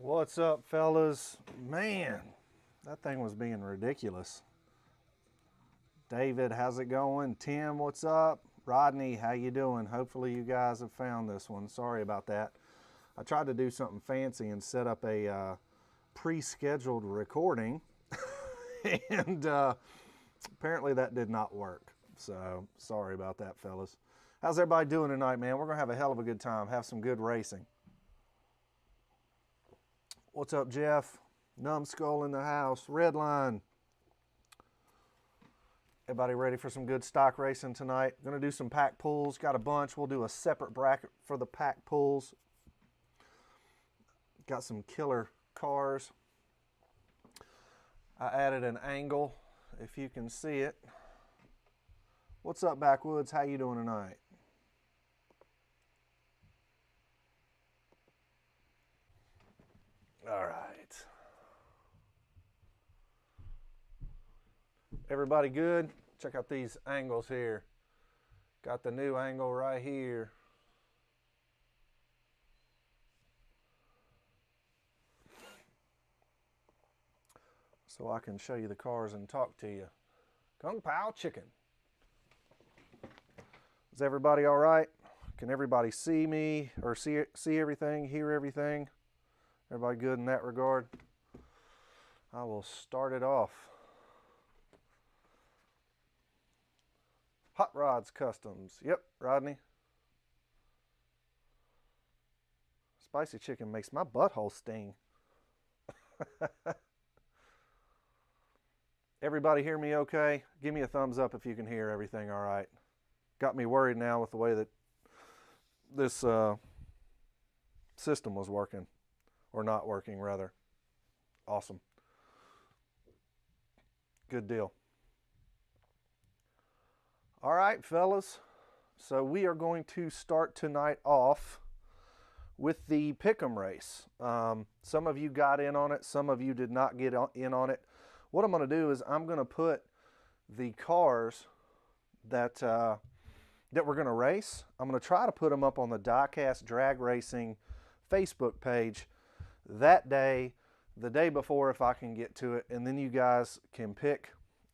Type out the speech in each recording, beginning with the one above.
What's up, fellas? Man, that thing was being ridiculous. David, how's it going? Tim, what's up? Rodney, how you doing? Hopefully you guys have found this one. Sorry about that. I tried to do something fancy and set up a pre-scheduled recording, and apparently that did not work. So sorry about that, fellas. How's everybody doing tonight, man? We're gonna have a hell of a good time. Have some good racing. What's up, Jeff? Numbskull in the house. Redline. Everybody ready for some good stock racing tonight? Gonna do some pack pulls. Got a bunch. We'll do a separate bracket for the pack pulls. Got some killer cars. I added an angle, if you can see it. What's up, Backwoods? How you doing tonight? All right. Everybody good? Check out these angles here. Got the new angle right here. So I can show you the cars and talk to you. Kung Pao Chicken. Is everybody all right? Can everybody see me or see everything, hear everything? Everybody good in that regard? I will start it off. Hot Rods Customs. Yep, Rodney. Spicy chicken makes my butthole sting. Everybody hear me okay? Give me a thumbs up if you can hear everything all right. Got me worried now with the way that this system was working. Or not working, rather. Awesome. Good deal. All right, fellas. So we are going to start tonight off with the Pick 'em race. Some of you got in on it. Some of you did not get in on it. What I'm going to do is I'm going to put the cars that we're going to race. I'm going to try to put them up on the Diecast Drag Racing Facebook page that day, the day before if I can get to it, and then you guys can pick.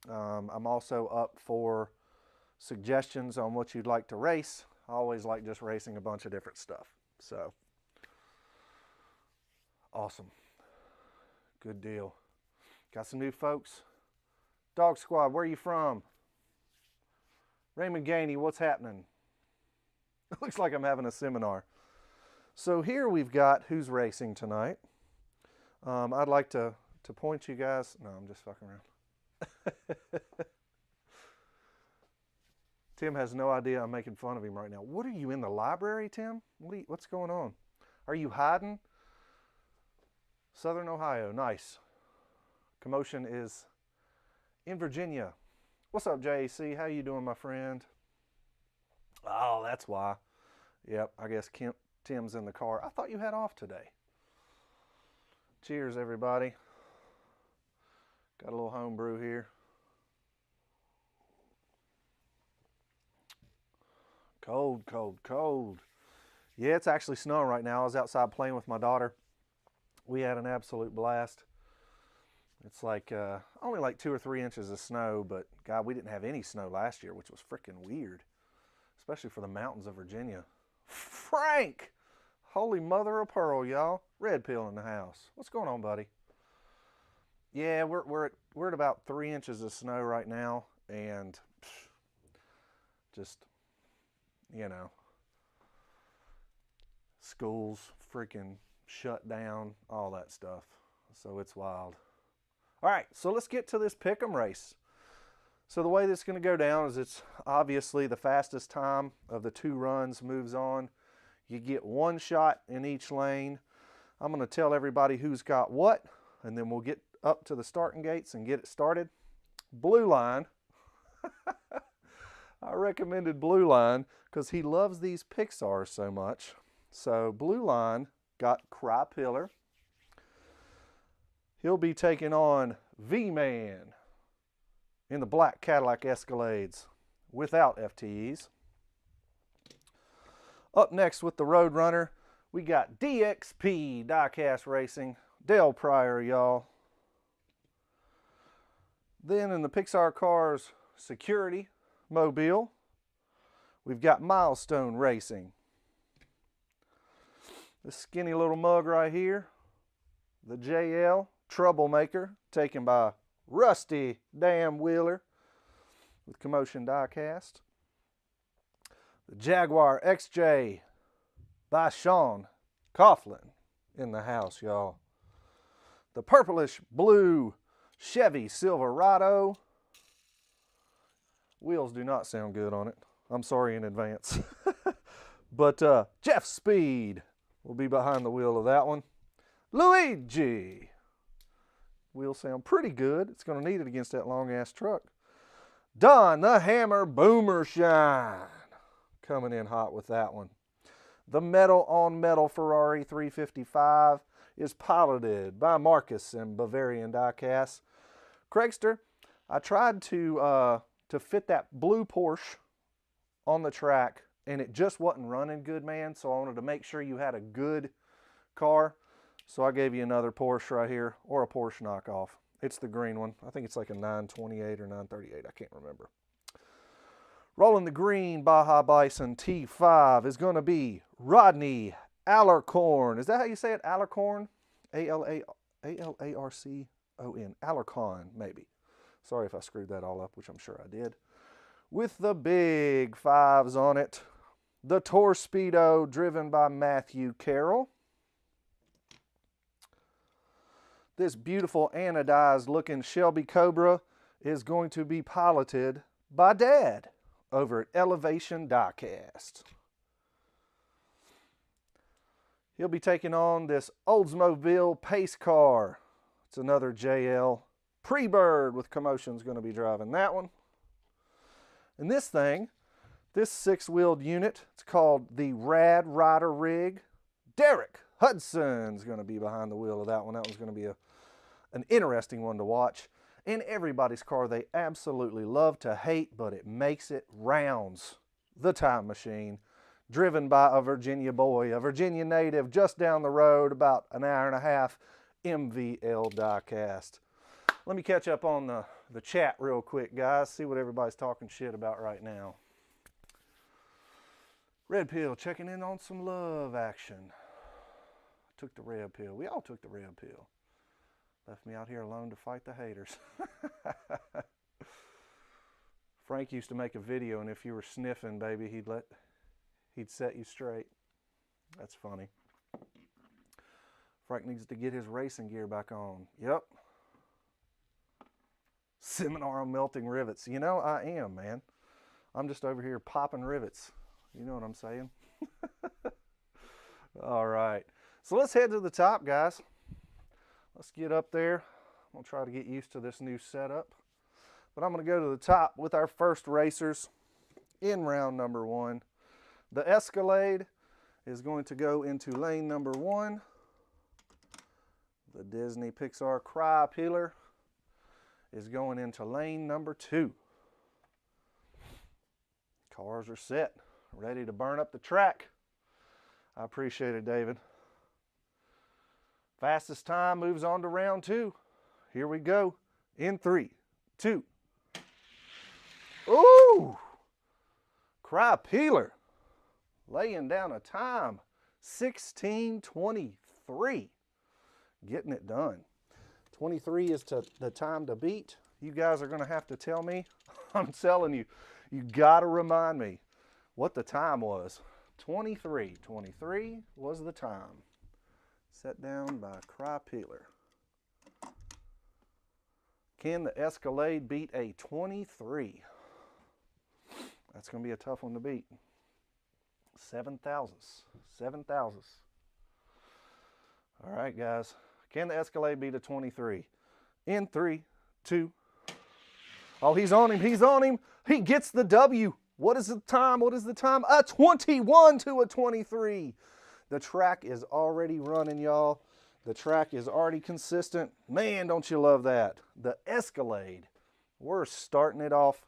I'm also up for suggestions on what you'd like to race. I always like just racing a bunch of different stuff. So, awesome. Good deal. Got some new folks. Dog Squad, where are you from? Raymond Gainey, what's happening? It looks like I'm having a seminar. So here we've got who's racing tonight. I'd like to point you guys. No, I'm just fucking around. Tim has no idea I'm making fun of him right now. What are you, in the library, Tim? What's going on? Are you hiding? Southern Ohio, nice. Commotion is in Virginia. What's up, JAC? How you doing, my friend? Oh, that's why. Yep, I guess Tim's in the car. I thought you had off today. Cheers, everybody. Got a little homebrew here. Cold, cold, cold. Yeah, it's actually snowing right now. I was outside playing with my daughter. We had an absolute blast. It's like only like 2 or 3 inches of snow, but God, we didn't have any snow last year, which was freaking weird, especially for the mountains of Virginia. Frank! Holy mother of pearl, y'all. Red Pill in the house. What's going on, buddy? Yeah, we're at about 3 inches of snow right now, and just, you know, schools freaking shut down, all that stuff. So it's wild. All right, so let's get to this Pick 'em race. So the way this is going to go down is it's obviously the fastest time of the 2 runs moves on. You get 1 shot in each lane. I'm going to tell everybody who's got what, and then we'll get up to the starting gates and get it started. Blue Line. I recommended Blue Line because he loves these Pixars so much. So Blue Line got Cry Pillar. He'll be taking on V-Man in the black Cadillac Escalades without FTEs. Up next with the Roadrunner, We got DXP Diecast Racing, Dale Pryor, y'all. Then in the Pixar Cars Security Mobile, we've got Milestone Racing. This skinny little mug right here, the JL Troublemaker, taken by Rusty Damn Wheeler with Commotion Diecast. The Jaguar XJ by Sean Coughlin in the house, y'all. The purplish blue Chevy Silverado. Wheels do not sound good on it. I'm sorry in advance. But Jeff Speed will be behind the wheel of that one. Luigi. Wheels sound pretty good. It's going to need it against that long-ass truck. Don the Hammer Boomer Shine. Coming in hot with that one. The metal-on-metal Ferrari 355 is piloted by Marcus and Bavarian Diecast. Craigster, I tried to fit that blue Porsche on the track, and it just wasn't running good, man, so I wanted to make sure you had a good car. So I gave you another Porsche right here, or a Porsche knockoff. It's the green one. I think it's like a 928 or 938. I can't remember. Rolling the green Baja Bison T5 is going to be Rodney Alarcon. Is that how you say it? Alarcon? A-L-A-R-C-O-N. Alarcon, maybe. Sorry if I screwed that all up, which I'm sure I did. With the big fives on it. The Torpedo, driven by Matthew Carroll. This beautiful anodized looking Shelby Cobra is going to be piloted by Dad over at Elevation Diecast. He'll be taking on this Oldsmobile Pace Car. It's another JL. Pre-Bird with Commotion's going to be driving that one. And this thing, this six-wheeled unit, it's called the Rad Rider Rig. Derek Hudson's going to be behind the wheel of that one. That one's going to be an interesting one to watch. In everybody's car they absolutely love to hate, but it makes it rounds. The Time Machine, driven by a Virginia boy, a Virginia native just down the road, about an hour and a half, MVL Diecast. Let me catch up on the chat real quick, guys. See what everybody's talking shit about right now. Red Pill checking in on some love action. Took the red pill. We all took the red pill. Left me out here alone to fight the haters. Frank used to make a video, and if you were sniffing, baby, he'd set you straight. That's funny. Frank needs to get his racing gear back on. Yep. Seminar on melting rivets. You know, I am, man. I'm just over here popping rivets. You know what I'm saying? All right. So let's head to the top, guys. Let's get up there. I'm going to try to get used to this new setup. But I'm going to go to the top with our first racers in round number 1. The Escalade is going to go into lane number 1. The Disney Pixar Cry Peeler is going into lane number 2. Cars are set, ready to burn up the track. I appreciate it, David. Fastest time moves on to round 2. Here we go in 3, 2. Ooh! Cry Peeler laying down a time, 16:23. Getting it done. 23 is the time to beat. You guys are going to have to tell me. I'm telling you, you got to remind me what the time was. 23 was the time. Set down by Cry Peeler. Can the Escalade beat a 23? That's going to be a tough one to beat. 7 thousandths. All right, guys. Can the Escalade beat a 23? In 3, 2. Oh, he's on him. He's on him. He gets the W. What is the time? What is the time? A 21 to a 23. The track is already running, y'all. The track is already consistent. Man, don't you love that? The Escalade. We're starting it off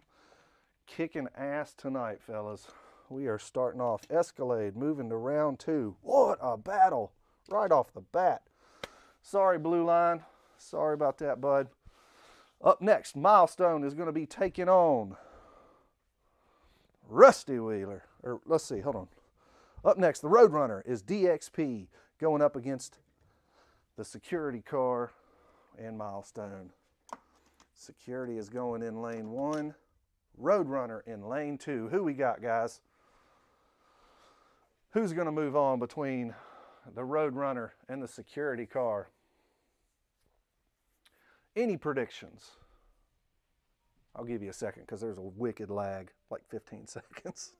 kicking ass tonight, fellas. We are starting off Escalade, moving to round 2. What a battle right off the bat. Sorry, Blue Line. Sorry about that, bud. Up next, Milestone is going to be taking on Rusty Wheeler. Or let's see, hold on. Up next, the Roadrunner is DXP going up against the Security Car and Milestone. Security is going in lane 1. Roadrunner in lane 2. Who we got, guys? Who's going to move on between the Roadrunner and the Security Car? Any predictions? I'll give you a second because there's a wicked lag, like 15 seconds.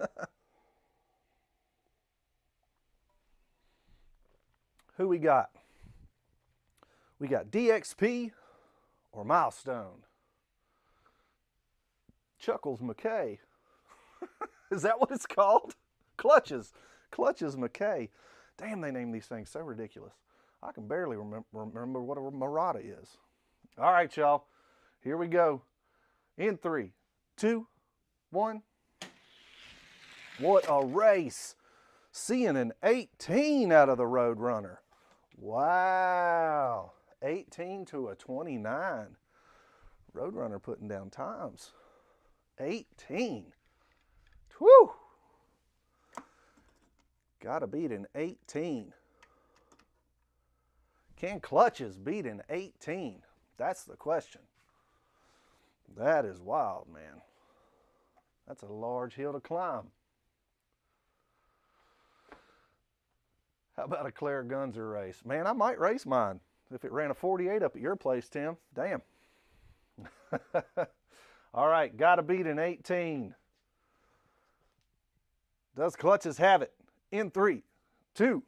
Who we got? We got DXP or Milestone? Chuckles McKay. Is that what it's called? Clutches. Clutches McKay. Damn, they name these things so ridiculous. I can barely remember what a Murata is. All right, y'all. Here we go. In 3, 2, 1. What a race. Seeing an 18 out of the Roadrunner. Wow. 18 to a 29. Roadrunner putting down times. 18. Whew. Gotta beat an 18. Can Clutches beat an 18? That's the question. That is wild, man. That's a large hill to climb. How about a Claire Gunzer race? Man, I might race mine if it ran a 48 up at your place, Tim. Damn. All right, got to beat an 18. Does Clutches have it? In 3, 2.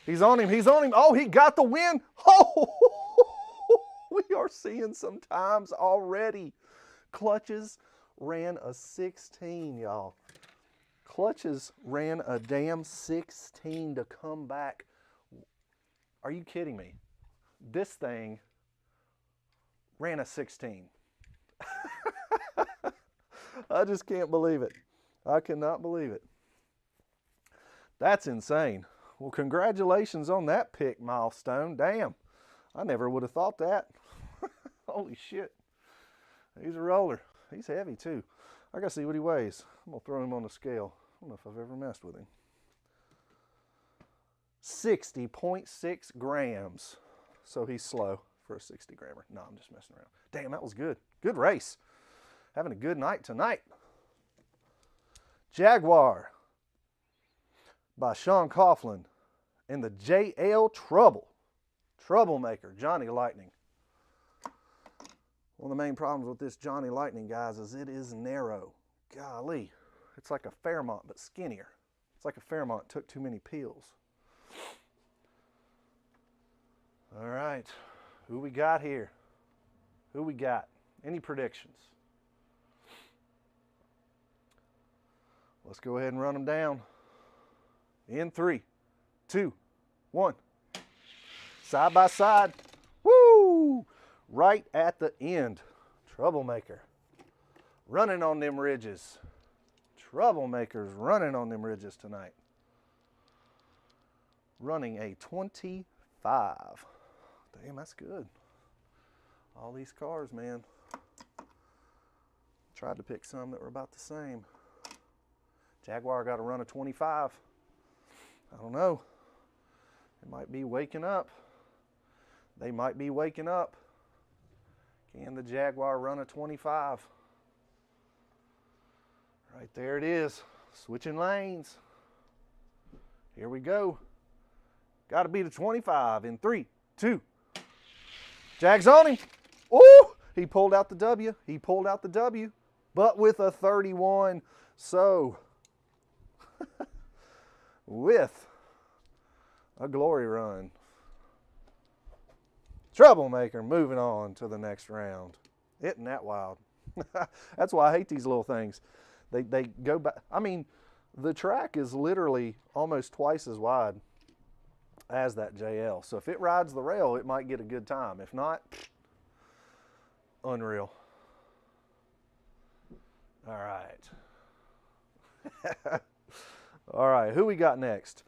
He's on him. He's on him. Oh, he got the win. Oh, we are seeing some times already. Clutches ran a 16, y'all. Clutches ran a damn 16 to come back. Are you kidding me? This thing ran a 16. I just can't believe it. I cannot believe it. That's insane. Well, congratulations on that pick, Milestone. Damn, I never would have thought that. Holy shit. He's a roller. He's heavy, too. I got to see what he weighs. I'm going to throw him on the scale. I don't know if I've ever messed with him. 60.6 grams. So he's slow for a 60 grammer. No, I'm just messing around. Damn, that was good. Good race. Having a good night tonight. Jaguar by Sean Coughlin and the JL Troublemaker, Johnny Lightning. One of the main problems with this Johnny Lightning, guys, is it is narrow. Golly, it's like a Fairmont, but skinnier. It's like a Fairmont took too many pills. All right, who we got here? Who we got? Any predictions? Let's go ahead and run them down. In 3, 2, 1. Side by side. Woo! Right at the end. Troublemaker. Running on them ridges. Troublemakers running on them ridges tonight. Running a 25. Damn, that's good. All these cars, man. Tried to pick some that were about the same. Jaguar got to run a 25. I don't know. It might be waking up. They might be waking up. Can the Jaguar run a 25? Right there it is. Switching lanes. Here we go. Got to beat a 25 in 3, 2. Jag's on him. Ooh! He pulled out the W. He pulled out the W. But with a 31. So, with a glory run. Troublemaker moving on to the next round. Isn't that wild? That's why I hate these little things. They go back. I mean, the track is literally almost twice as wide as that JL. So if it rides the rail, it might get a good time. If not, unreal. All right. All right, who we got next?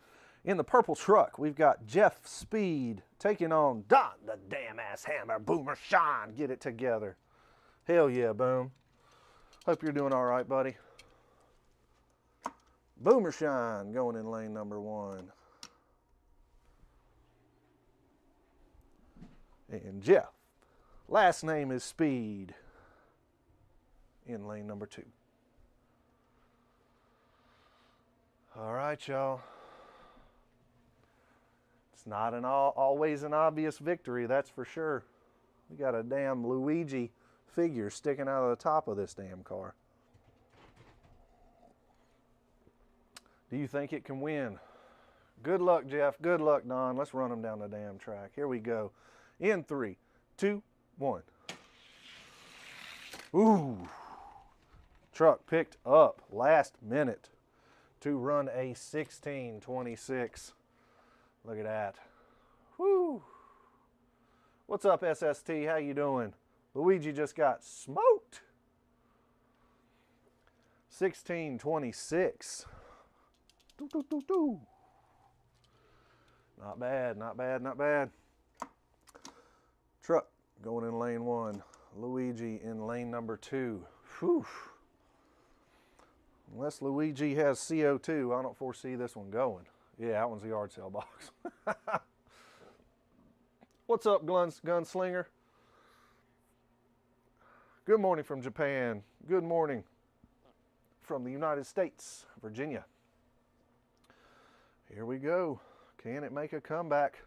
In the purple truck, we've got Jeff Speed taking on Don the Damn Ass Hammer Boomer Shine. Get it together. Hell yeah, Boom. Hope you're doing all right, buddy. Boomer Shine going in lane number 1. And Jeff, last name is Speed, in lane number 2. All right, y'all. It's not always an obvious victory, that's for sure. We got a damn Luigi figure sticking out of the top of this damn car. Do you think it can win? Good luck, Jeff. Good luck, Don. Let's run them down the damn track. Here we go. In 3, 2, 1. Ooh. Truck picked up last minute to run a 16:26. Look at that. Woo. What's up, SST? How you doing? Luigi just got smoked. 16:26. Doo, doo, doo, doo. Not bad, not bad, not bad. Truck going in lane 1. Luigi in lane number 2. Whew. Unless Luigi has CO2, I don't foresee this one going. Yeah, that one's the yard sale box. What's up, Gunslinger? Good morning from Japan. Good morning from the United States, Virginia. Here we go. Can it make a comeback?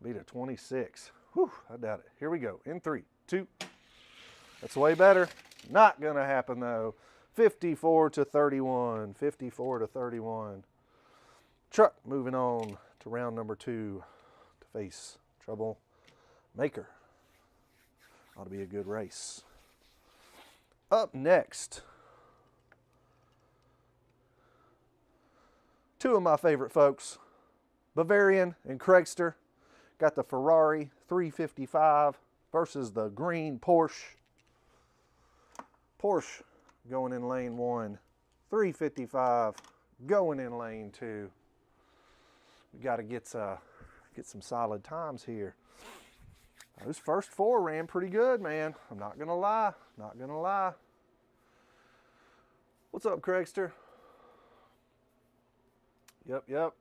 Beat a 26. Whew, I doubt it. Here we go. In 3, 2. That's way better. Not going to happen, though. 54-31. 54-31. Truck moving on to round number 2 to face Trouble Maker. Ought to be a good race. Up next, 2 of my favorite folks, Bavarian and Craigster. Got the Ferrari 355 versus the green Porsche. Porsche going in lane 1. 355 going in lane 2. We got to get some solid times here. Those first 4 ran pretty good, man. I'm not going to lie. Not going to lie. What's up, Craigster? Yep.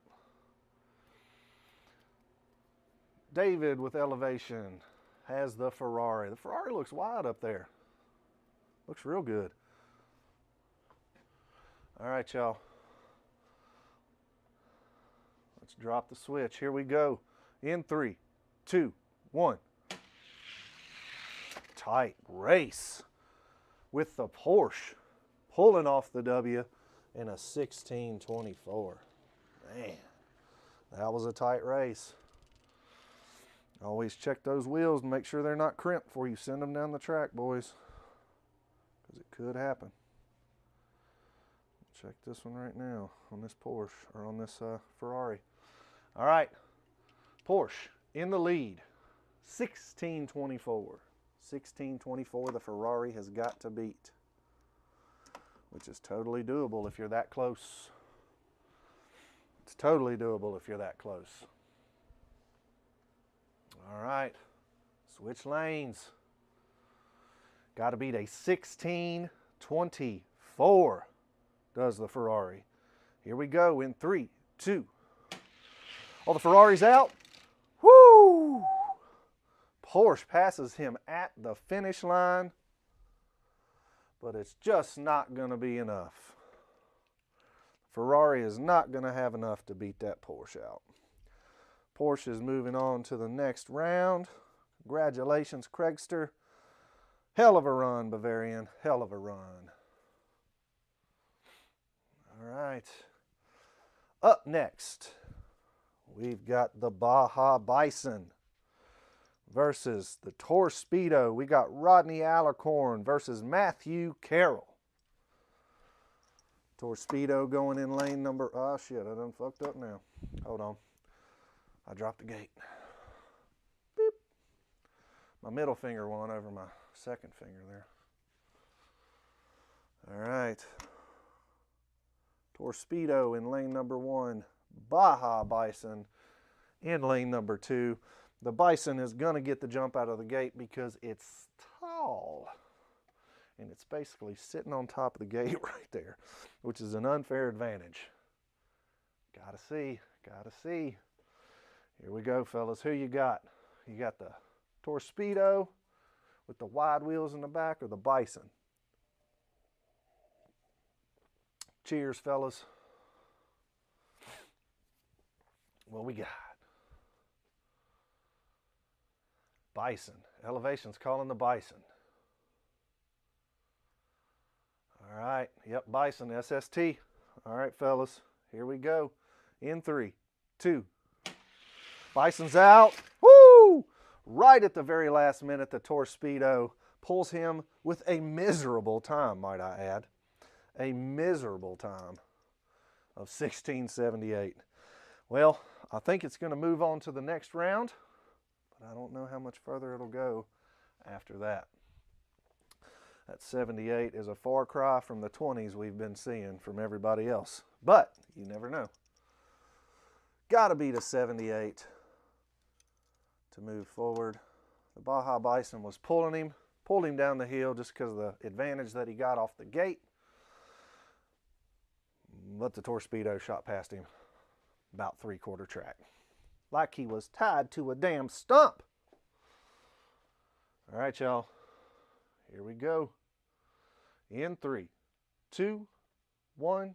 David with Elevation has the Ferrari. The Ferrari looks wide up there. Looks real good. All right, y'all. Let's drop the switch. Here we go. In 3, 2, 1. Tight race with the Porsche pulling off the W in a 16:24. Man, that was a tight race. Always check those wheels and make sure they're not crimped before you send them down the track, boys, because it could happen. Check this one right now on this Porsche, or on this Ferrari. All right, Porsche in the lead, 16:24. 16:24 the Ferrari has got to beat, which is totally doable if you're that close. It's totally doable if you're that close. All right, switch lanes. Got to beat a 16:24, does the Ferrari. Here we go in 3, 2. Oh, the Ferrari's out. Woo! Porsche passes him at the finish line, but it's just not going to be enough. Ferrari is not going to have enough to beat that Porsche out. Porsche is moving on to the next round. Congratulations, Craigster. Hell of a run, Bavarian. Hell of a run. All right. Up next, we've got the Baja Bison versus the Torpedo. We got Rodney Alicorn versus Matthew Carroll. Torpedo going in lane number... Oh, shit, I done fucked up now. Hold on. I dropped the gate. Beep. My middle finger went over my 2nd finger there. All right. Torpedo in lane number 1. Baja Bison in lane number 2. The Bison is going to get the jump out of the gate because it's tall. And it's basically sitting on top of the gate right there, which is an unfair advantage. Gotta see, gotta see. Here we go, fellas. Who you got? You got the Torpedo with the wide wheels in the back, or the Bison? Cheers, fellas. What we got? Bison. Elevation's calling the Bison. All right. Yep, Bison, SST. All right, fellas. Here we go. In 3, 2. Bison's out. Woo! Right at the very last minute, the Torpedo pulls him with a miserable time, might I add. A miserable time of 16:78. Well, I think it's going to move on to the next round, but I don't know how much further it'll go after that. That 78 is a far cry from the 20s we've been seeing from everybody else, but you never know. Got to beat a 78 to move forward. The Baja Bison was pulled him down the hill just because of the advantage that he got off the gate. But the Torpedo shot past him about 3/4 track, like he was tied to a damn stump. All right, y'all. Here we go. In 3, 2, 1.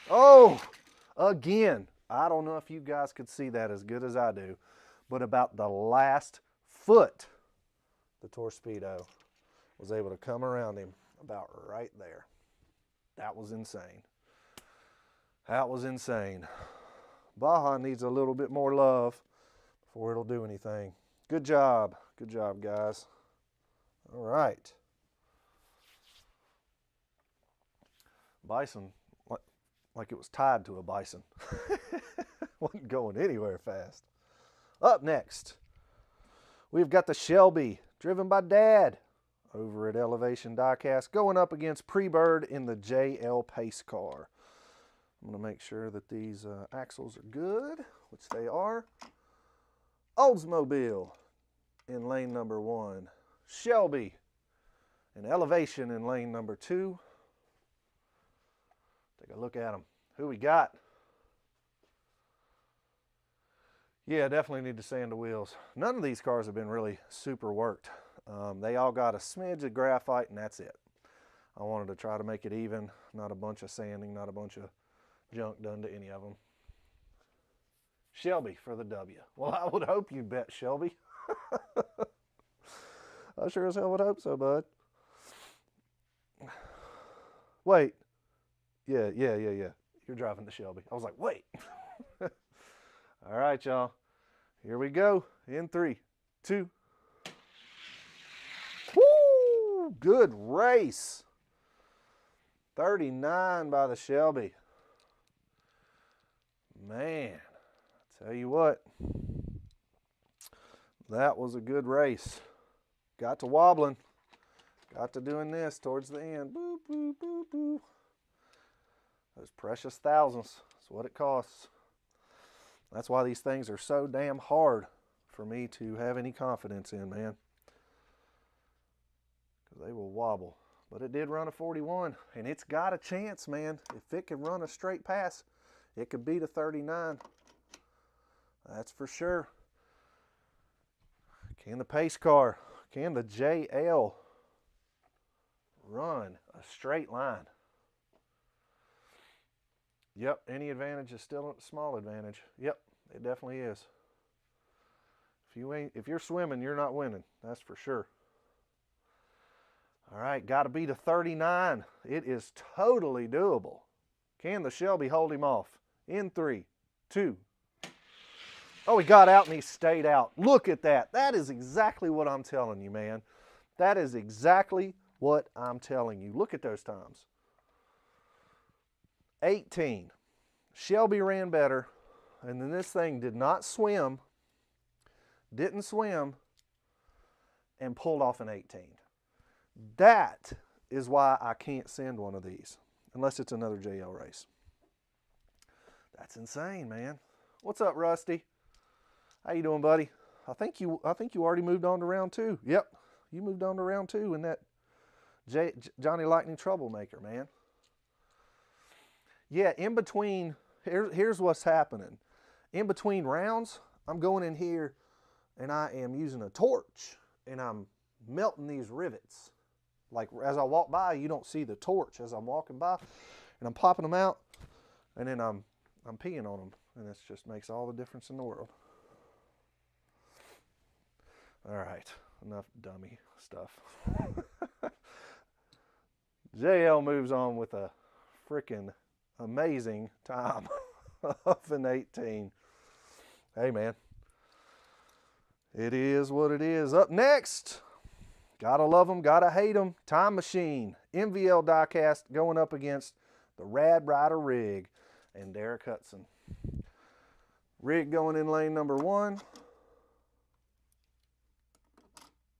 Oh, again. I don't know if you guys could see that as good as I do, but about the last foot, the Torpedo was able to come around him about right there. That was insane. That was insane. Baja needs a little bit more love before it'll do anything. Good job. Good job, guys. All right. Bison, like it was tied to a bison. Wasn't going anywhere fast. Up next, we've got the Shelby, driven by Dad, over at Elevation Diecast, going up against Pre-Bird in the JL Pace car. I'm going to make sure that these axles are good, which they are. Oldsmobile in lane number 1. Shelby and Elevation in lane number 2. Take a look at them. Who we got? Yeah, definitely need to sand the wheels. None of these cars have been really super worked. They all got a smidge of graphite and that's it. I wanted to try to make it even, not a bunch of sanding, not a bunch of junk done to any of them. Shelby for the W. Well, I would hope you bet Shelby. I sure as hell would hope so, bud. Wait. Yeah. You're driving the Shelby. I was like, wait. All right, y'all. Here we go. In 3, 2. Woo! Good race. 39 by the Shelby. Man, I tell you what. That was a good race. Got to wobbling. Got to doing this towards the end. Boop, boop, boop, boop. Those precious thousands. That's what it costs. That's why these things are so damn hard for me to have any confidence in, man. Because they will wobble. But it did run a 41, and it's got a chance, man. If it can run a straight pass, it could beat a 39. That's for sure. Can the pace car, can the JL run a straight line? Yep, any advantage is still a small advantage. Yep, it definitely is. If you're swimming, you're not winning. That's for sure. All right, got to beat a 39. It is totally doable. Can the Shelby hold him off? In 3, 2. Oh, he got out and he stayed out. Look at that. That is exactly what I'm telling you, man. That is exactly what I'm telling you. Look at those times. 18. Shelby ran better, and then this thing did not swim, didn't swim, and pulled off an 18. That is why I can't send one of these. unless it's another JL race. That's insane, man. What's up, Rusty? How you doing, buddy? I think you already moved on to round 2. Yep, you moved on to round 2 in that Johnny Lightning Troublemaker, man. Yeah, in between, here's what's happening. In between rounds, I'm going in here and I am using a torch and I'm melting these rivets. Like as I walk by, you don't see the torch as I'm walking by, and I'm popping them out, and then I'm peeing on them, and this just makes all the difference in the world. All right, enough dummy stuff. JL moves on with a freaking amazing time of an 18. Hey, man. It is what it is. Up next, gotta love them, gotta hate them. Time Machine, MVL Diecast going up against the Rad Rider Rig and Derek Hudson. Rig going in lane number 1.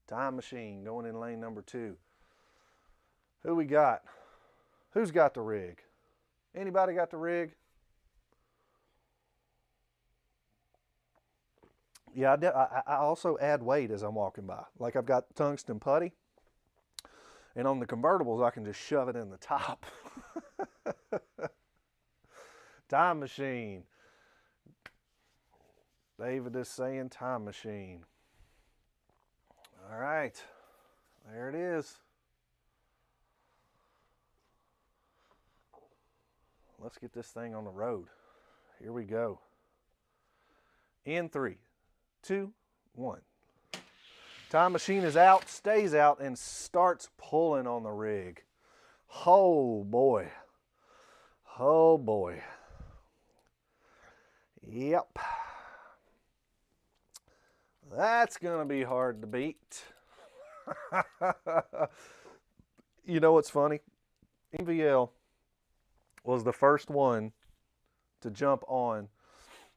Time Machine going in lane number 2. Who we got? Who's got the rig? Anybody got the rig? Yeah, I also add weight as I'm walking by. Like I've got tungsten putty, and on the convertibles I can just shove it in the top. Time Machine. David is saying Time Machine. All right, there it is. Let's get this thing on the road. Here we go. In 3, 2, 1. Time Machine is out, stays out, and starts pulling on the rig. Oh boy. Oh boy. Yep. That's gonna be hard to beat. You know what's funny? MVL was the first one to jump on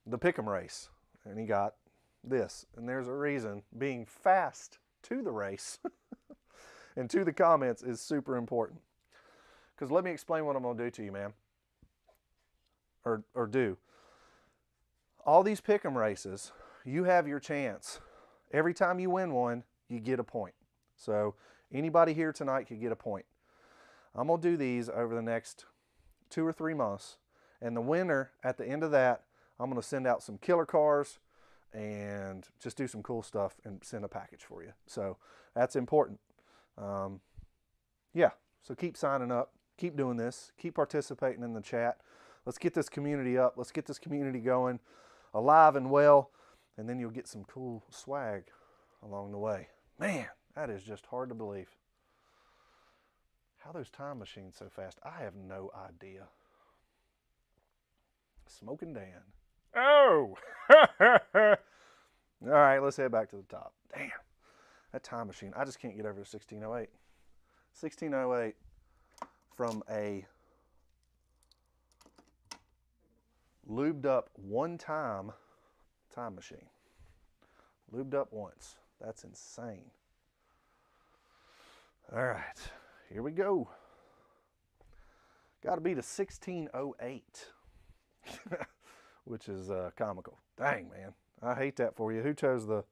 the Pic Em race, and he got this. And there's a reason. Being fast to the race and to the comments is super important. Because let me explain what I'm going to do to you, man. Or do. All these Pic Em races, you have your chance. Every time you win one, you get a point. So anybody here tonight could get a point. I'm going to do these over the next 2 or 3 months, and the winner at the end of that, I'm going to send out some killer cars and just do some cool stuff and send a package for you. So that's important. Yeah, so keep signing up, keep doing this, keep participating in the chat. Let's get this community up. Let's get this community going, alive and well, and then you'll get some cool swag along the way. Man, that is just hard to believe. How those time machines so fast, I have no idea. Smoking Dan. Oh! All right, let's head back to the top. Damn, that time machine. I just can't get over 1608. 1608 from a lubed up one time machine. Lubed up once. That's insane. All right. Here we go. Got to be the 1608, which is comical. Dang, man. I hate that for you. Who chose the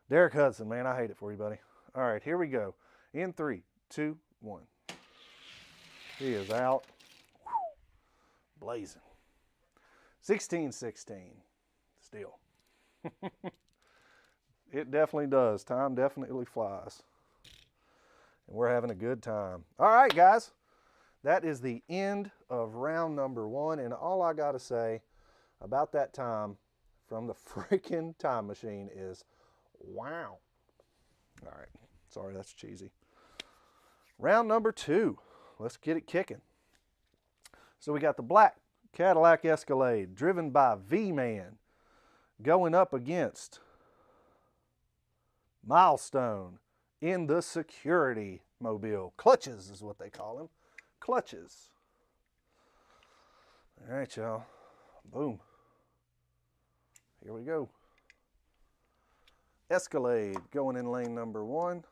Derek Hudson, man? I hate it for you, buddy. All right, here we go. In 3, 2, 1. He is out. Whew. Blazing. 1616. Still. It definitely does. Time definitely flies. And we're having a good time. All right, guys. That is the end of round number 1. And all I got to say about that time from the freaking time machine is, wow. All right. Sorry, that's cheesy. Round number 2. Let's get it kicking. So we got the black Cadillac Escalade driven by V-Man going up against Milestone in the security mobile. Clutches is what they call them. Clutches. All right, y'all. Boom. Here we go. Escalade going in lane number 1.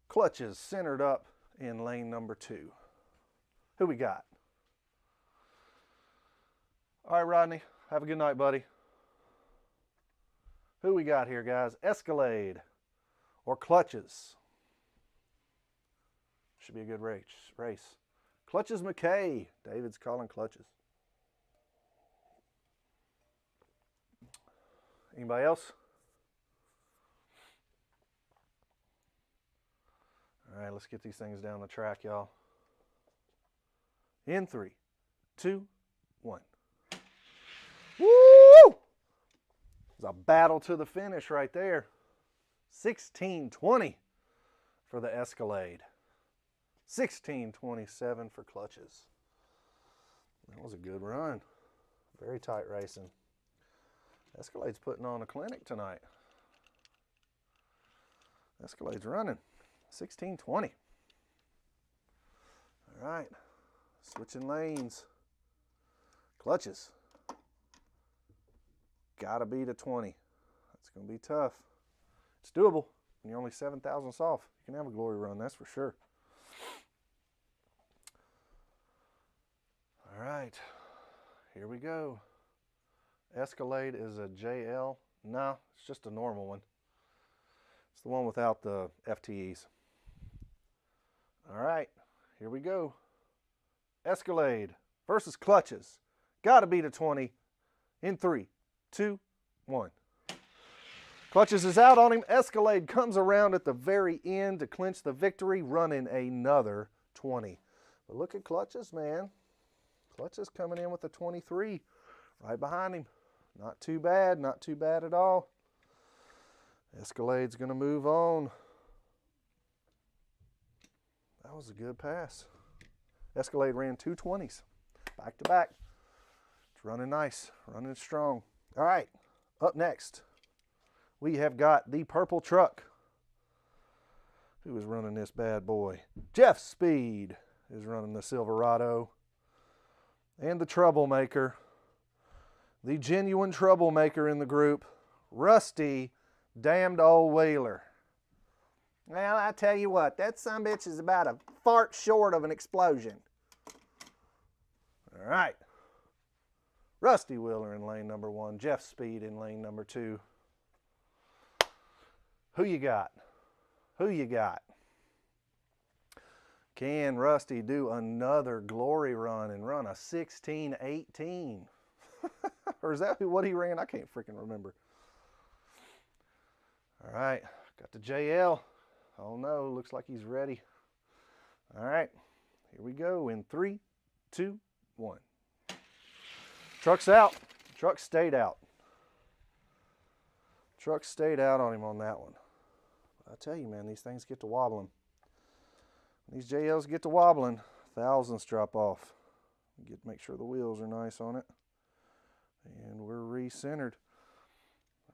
Clutches centered up in lane number 2. Who we got? All right, Rodney, have a good night, buddy. Who we got here, guys? Escalade or Clutches? Should be a good race. Clutches McKay. David's calling Clutches. Anybody else? All right, let's get these things down the track, y'all. In 3, 2, 1. Woo! It's a battle to the finish right there. 16:20 for the Escalade. 16:27 for Clutches. That was a good run. Very tight racing. Escalade's putting on a clinic tonight. Escalade's running. 16:20. All right. Switching lanes. Clutches. Gotta beat a 20. That's going to be tough. It's doable. When you're only 7 thousandths off, you can have a glory run, that's for sure. All right. Here we go. Escalade is a JL. No, it's just a normal one. It's the one without the FTEs. All right, here we go. Escalade versus Clutches. Gotta beat a 20 in 3, 2, 1. Clutches is out on him. Escalade comes around at the very end to clinch the victory, running another 20. But look at Clutches, man. Clutches coming in with a 23 right behind him. Not too bad at all. Escalade's going to move on. That was a good pass. Escalade ran 2 20s back to back. It's running nice, running strong. All right, up next, we have got the purple truck. Who is running this bad boy? Jeff Speed is running the Silverado. And the troublemaker, the genuine troublemaker in the group, Rusty Damned Old Wheeler. Well, I tell you what, that sumbitch is about a fart short of an explosion. All right. Rusty Wheeler in lane number 1, Jeff Speed in lane number 2. Who you got? Who you got? Can Rusty do another glory run and run a 16:18? Or is that what he ran? I can't freaking remember. All right, got the JL. Oh no, looks like he's ready. All right, here we go in 3, 2, 1. Truck's out. Truck stayed out. Truck stayed out on him on that one. I tell you, man, these things get to wobbling. These JLs get to wobbling, thousands drop off. Make sure the wheels are nice on it. And we're re-centered.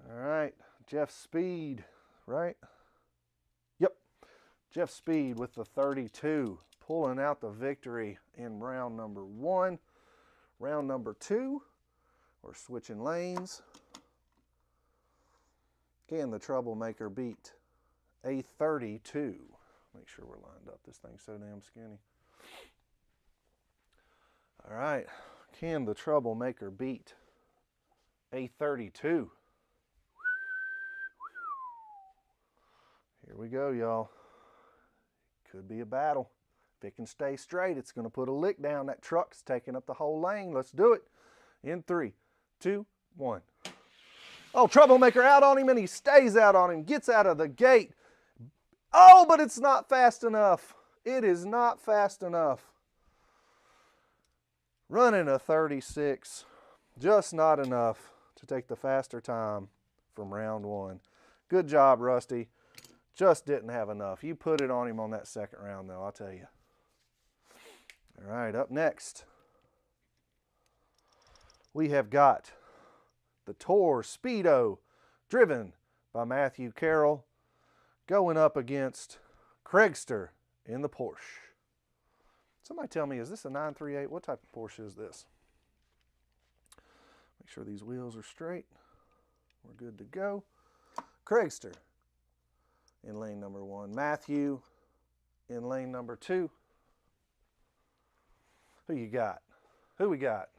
All right, Jeff Speed, right? Yep, Jeff Speed with the 32, pulling out the victory in round number 1. Round number 2, we're switching lanes. Can the troublemaker beat a 32? Make sure we're lined up. This thing's so damn skinny. All right. Can the troublemaker beat a 32? Here we go, y'all. Could be a battle. If it can stay straight, it's going to put a lick down. That truck's taking up the whole lane. Let's do it. In 3, 2, 1. Oh, troublemaker out on him, and he stays out on him. Gets out of the gate. Oh, but it's not fast enough. It is not fast enough. Running a 36. Just not enough to take the faster time from round 1. Good job, Rusty. Just didn't have enough. You put it on him on that second round, though, I'll tell you. All right, up next, we have got the Tour Speedo, driven by Matthew Carroll, going up against Craigster in the Porsche. Somebody tell me, is this a 938? What type of Porsche is this? Make sure these wheels are straight. We're good to go. Craigster in lane number 1. Matthew in lane number 2. Who you got? Who we got?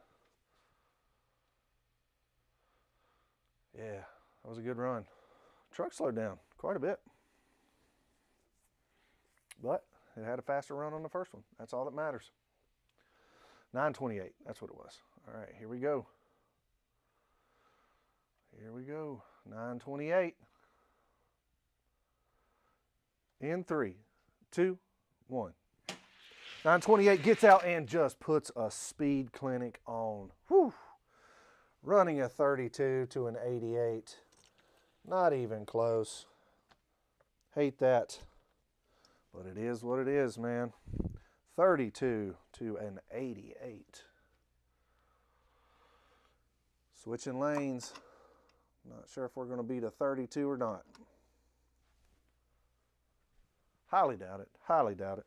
Yeah, that was a good run. Truck slowed down quite a bit, but it had a faster run on the first one. That's all that matters. 9:28, that's what it was. All right, here we go. Here we go. 9:28. In 3, 2, 1. 9:28 gets out and just puts a speed clinic on. Whew. Running a 32 to an 88. Not even close. Hate that. But it is what it is, man. 32 to an 88. Switching lanes. Not sure if we're going to beat a 32 or not. Highly doubt it. Highly doubt it.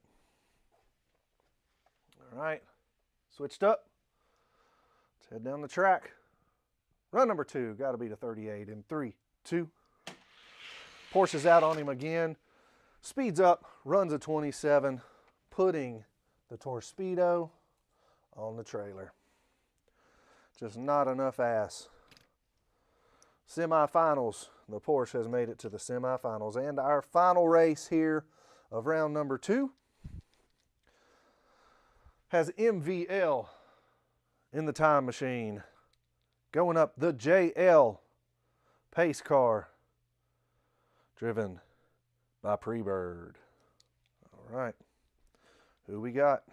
All right. Switched up. Let's head down the track. Run number 2. Got to beat a 38 in 3, 2. Porsche's out on him again. Speeds up. Runs a 27. Putting the Torpedo on the trailer. Just not enough ass. Semifinals. The Porsche has made it to the semifinals. And our final race here of round number 2 has MVL in the time machine going up the JL pace car driven by Pre-Bird. All right, who we got?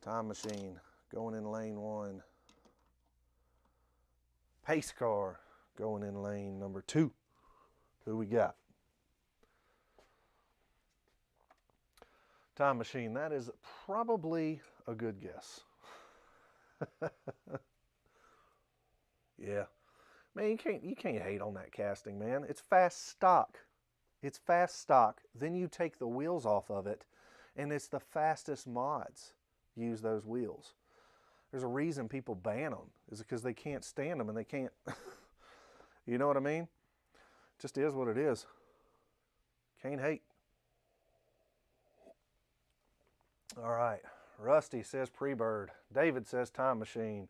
Time machine going in lane 1. Pace car going in lane number 2. Who we got? Time machine, that is probably a good guess. Yeah. Man, you can't hate on that casting, man. It's fast stock. It's fast stock. Then you take the wheels off of it, and it's the fastest mods use those wheels. There's a reason people ban them. Is because they can't stand them and they can't. You know what I mean? Just is what it is. Can't hate. All right. Rusty says Pre-Bird. David says Time Machine.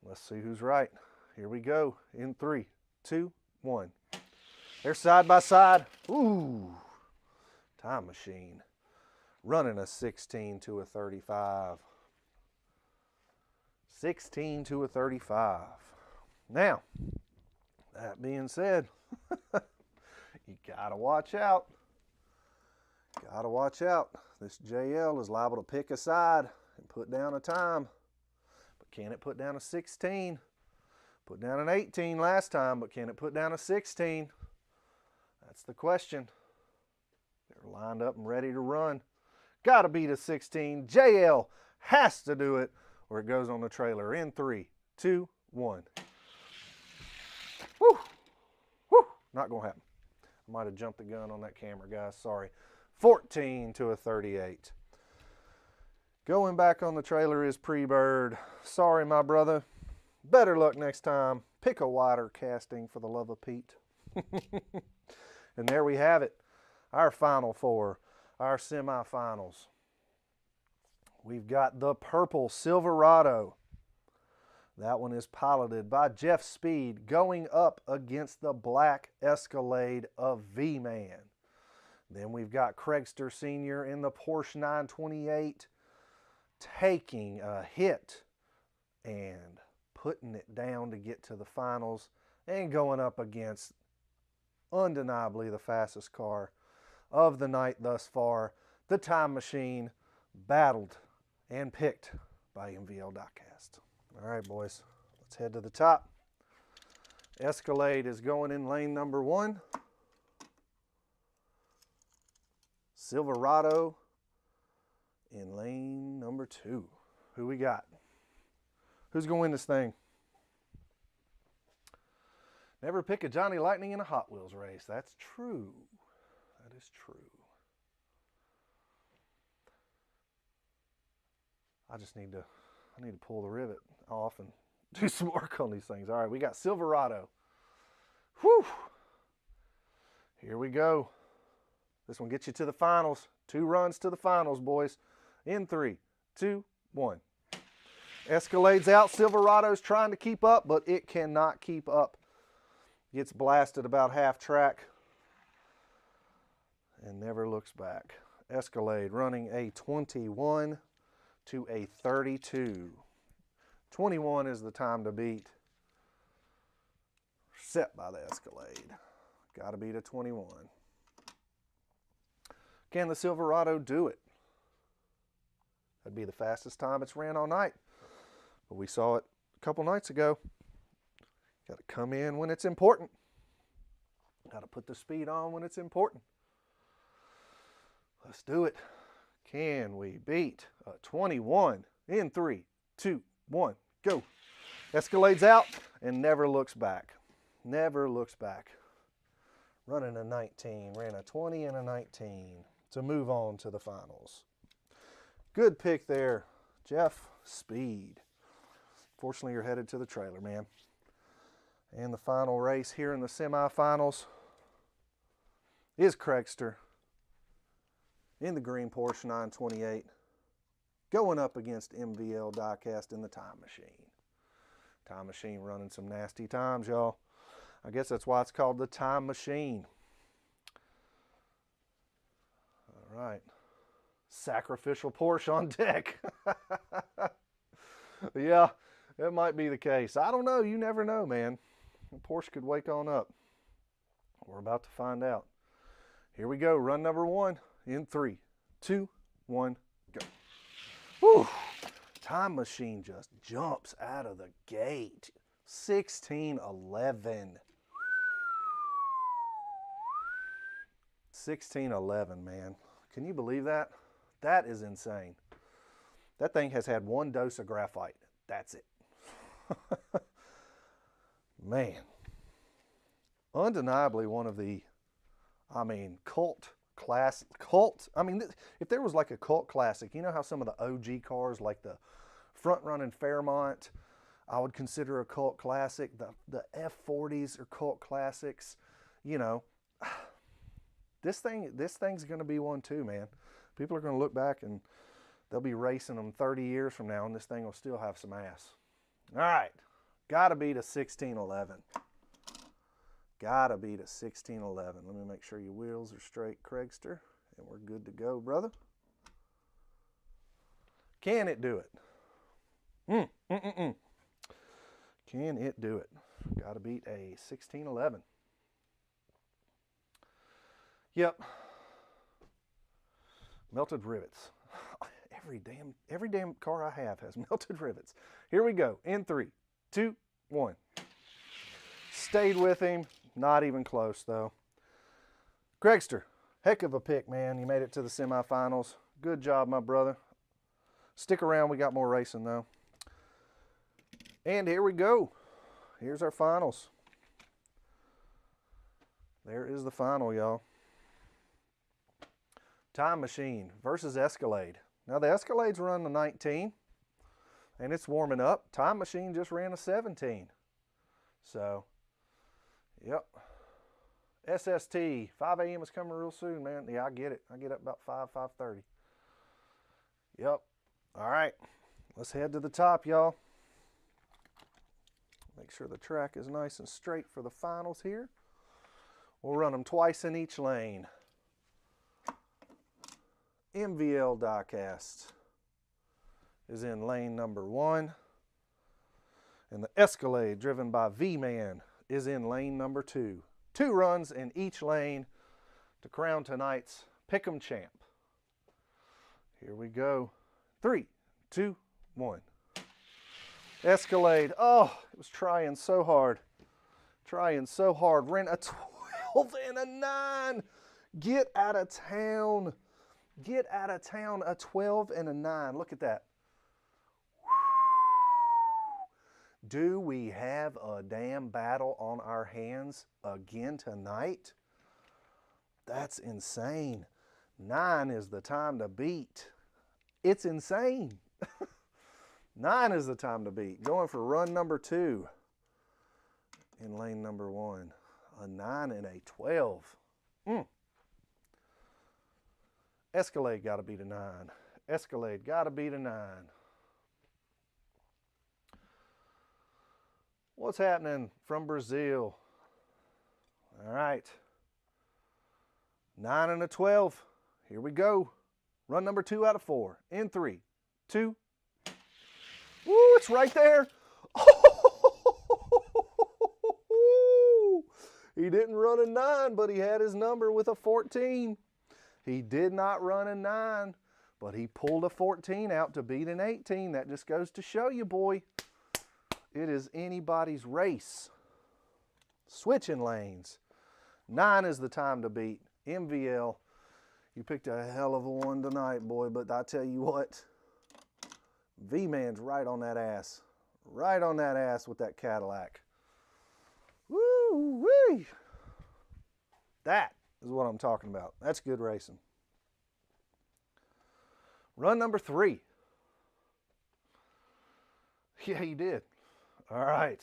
Let's see who's right. Here we go. In 3, 2, 1. They're side by side. Ooh. Time Machine. Running a 16 to a 35. 16 to a 35. Now, that being said, you gotta watch out. Gotta watch out. This JL is liable to pick a side and put down a time. But can it put down a 16? Put down an 18 last time, but can it put down a 16? That's the question. They're lined up and ready to run. Gotta beat a 16. JL has to do it, or it goes on the trailer in 3, 2, 1. Woo! Woo! Not gonna happen. I might have jumped the gun on that camera, guys. Sorry. 14 to a 38. Going back on the trailer is Pre-Bird. Sorry, my brother. Better luck next time. Pick a wider casting for the love of Pete. And there we have it. Our final 4. Our semifinals. We've got the purple Silverado. That one is piloted by Jeff Speed going up against the black Escalade of V-Man. Then we've got Craigster Sr. in the Porsche 928 taking a hit and putting it down to get to the finals and going up against undeniably the fastest car of the night thus far, the Time Machine, battled and picked by MVL Diecast. All right, boys, let's head to the top. Escalade is going in lane number 1. Silverado in lane number 2. Who we got? Who's going to win this thing? Never pick a Johnny Lightning in a Hot Wheels race. That's true. That is true. I need to pull the rivet off and do some work on these things. All right, we got Silverado. Whew. Here we go. This one gets you to the finals. 2 runs to the finals, boys. In 3, 2, 1. Escalade's out. Silverado's trying to keep up, but it cannot keep up. Gets blasted about half track and never looks back. Escalade running a 21 to a 32. 21 is the time to beat. Set by the Escalade. Got to beat a 21. Can the Silverado do it? That'd be the fastest time it's ran all night. But we saw it a couple nights ago. Got to come in when it's important. Got to put the speed on when it's important. Let's do it. Can we beat a 21 in 3, 2, 1, go. Escalade's out and never looks back. Never looks back. Running a 19, ran a 20 and a 19 to move on to the finals. Good pick there, Jeff. Speed. Fortunately, you're headed to the trailer, man. And the final race here in the semifinals is Craigster in the green Porsche 928 going up against MVL Diecast in the Time Machine. Time Machine running some nasty times, y'all. I guess that's why it's called the Time Machine. All right. Sacrificial Porsche on deck. Yeah, that might be the case. I don't know. You never know, man. Porsche could wake on up. We're about to find out. Here we go. Run number 1 in 3, 2, 1, go. Whew. Time Machine just jumps out of the gate. 16:11. 16:11, man. Can you believe that? That is insane. That thing has had 1 dose of graphite. That's it. Man. Undeniably one of the, cult. If there was like a cult classic, you know how some of the OG cars, like the front-running Fairmont, I would consider a cult classic. The F40s are cult classics. You know, this thing's going to be one too, man. People are going to look back and they'll be racing them 30 years from now, and this thing will still have some ass. All right, got to beat a 1611. Got to beat a 1611. Let me make sure your wheels are straight, Craigster, and we're good to go, brother. Can it do it? Can it do it? Got to beat a 1611. Yep. Melted rivets. Every damn car I have has melted rivets. Here we go. In 3, 2, 1. Stayed with him. Not even close, though. Craigster, heck of a pick, man. You made it to the semifinals. Good job, my brother. Stick around. We got more racing, though. And here we go. Here's our finals. There is the final, y'all. Time Machine versus Escalade. Now, the Escalade's run the 19, and it's warming up. Time Machine just ran a 17. So, yep. SST, 5 a.m. is coming real soon, man. Yeah, I get it. I get up about 5:30. Yep. All right. Let's head to the top, y'all. Make sure the track is nice and straight for the finals here. We'll run them twice in each lane. MVL Diecast is in lane number 1. And the Escalade, driven by V-Man, is in lane number 2. 2 runs in each lane to crown tonight's Pick 'em champ. Here we go. 3, 2, 1. Escalade. Oh, it was trying so hard. Trying so hard. Ran a 12 and a 9. Get out of town. Get out of town. A 12 and a 9. Look at that. Do we have a damn battle on our hands again tonight? That's insane. 9 is the time to beat. It's insane. 9 is the time to beat. Going for run number 2 in lane number 1. A 9 and a 12. Escalade got to beat a 9. Escalade got to beat a 9. What's happening from Brazil? All right. 9 and a 12. Here we go. Run number 2 out of 4. In 3, 2. Woo, it's right there. He didn't run a 9, but he had his number with a 14. He did not run a 9, but he pulled a 14 out to beat an 18. That just goes to show you, boy, it is anybody's race. Switching lanes. 9 is the time to beat. MVL, you picked a hell of a one tonight, boy, but I tell you what, V-Man's right on that ass. Right on that ass with that Cadillac. Woo-wee! That is what I'm talking about. That's good racing. Run number 3. Yeah, he did. All right.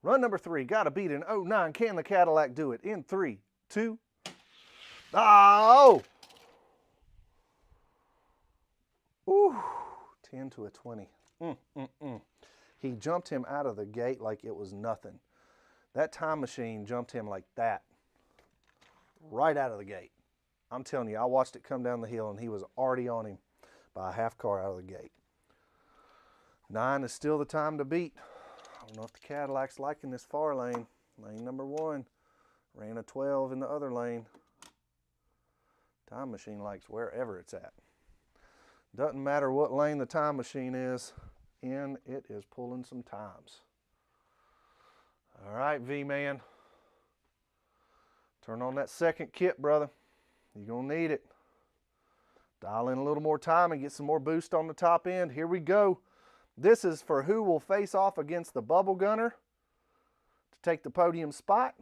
Run number 3. Got to beat an 09. Can the Cadillac do it? In 3, 2. Oh! Ooh. 10 to a 20. He jumped him out of the gate like it was nothing. That time machine jumped him like that. Right out of the gate. I'm telling you, I watched it come down the hill and he was already on him by a half car out of the gate. 9 is still the time to beat. I don't know if the Cadillac's liking this far lane. Lane number 1. Ran a 12 in the other lane. Time machine likes wherever it's at. Doesn't matter what lane the time machine is in, it is pulling some times. All right, V-Man. Turn on that second kit, brother. You're going to need it. Dial in a little more time and get some more boost on the top end. Here we go. This is for who will face off against the Bubble Gunner to take the podium spot.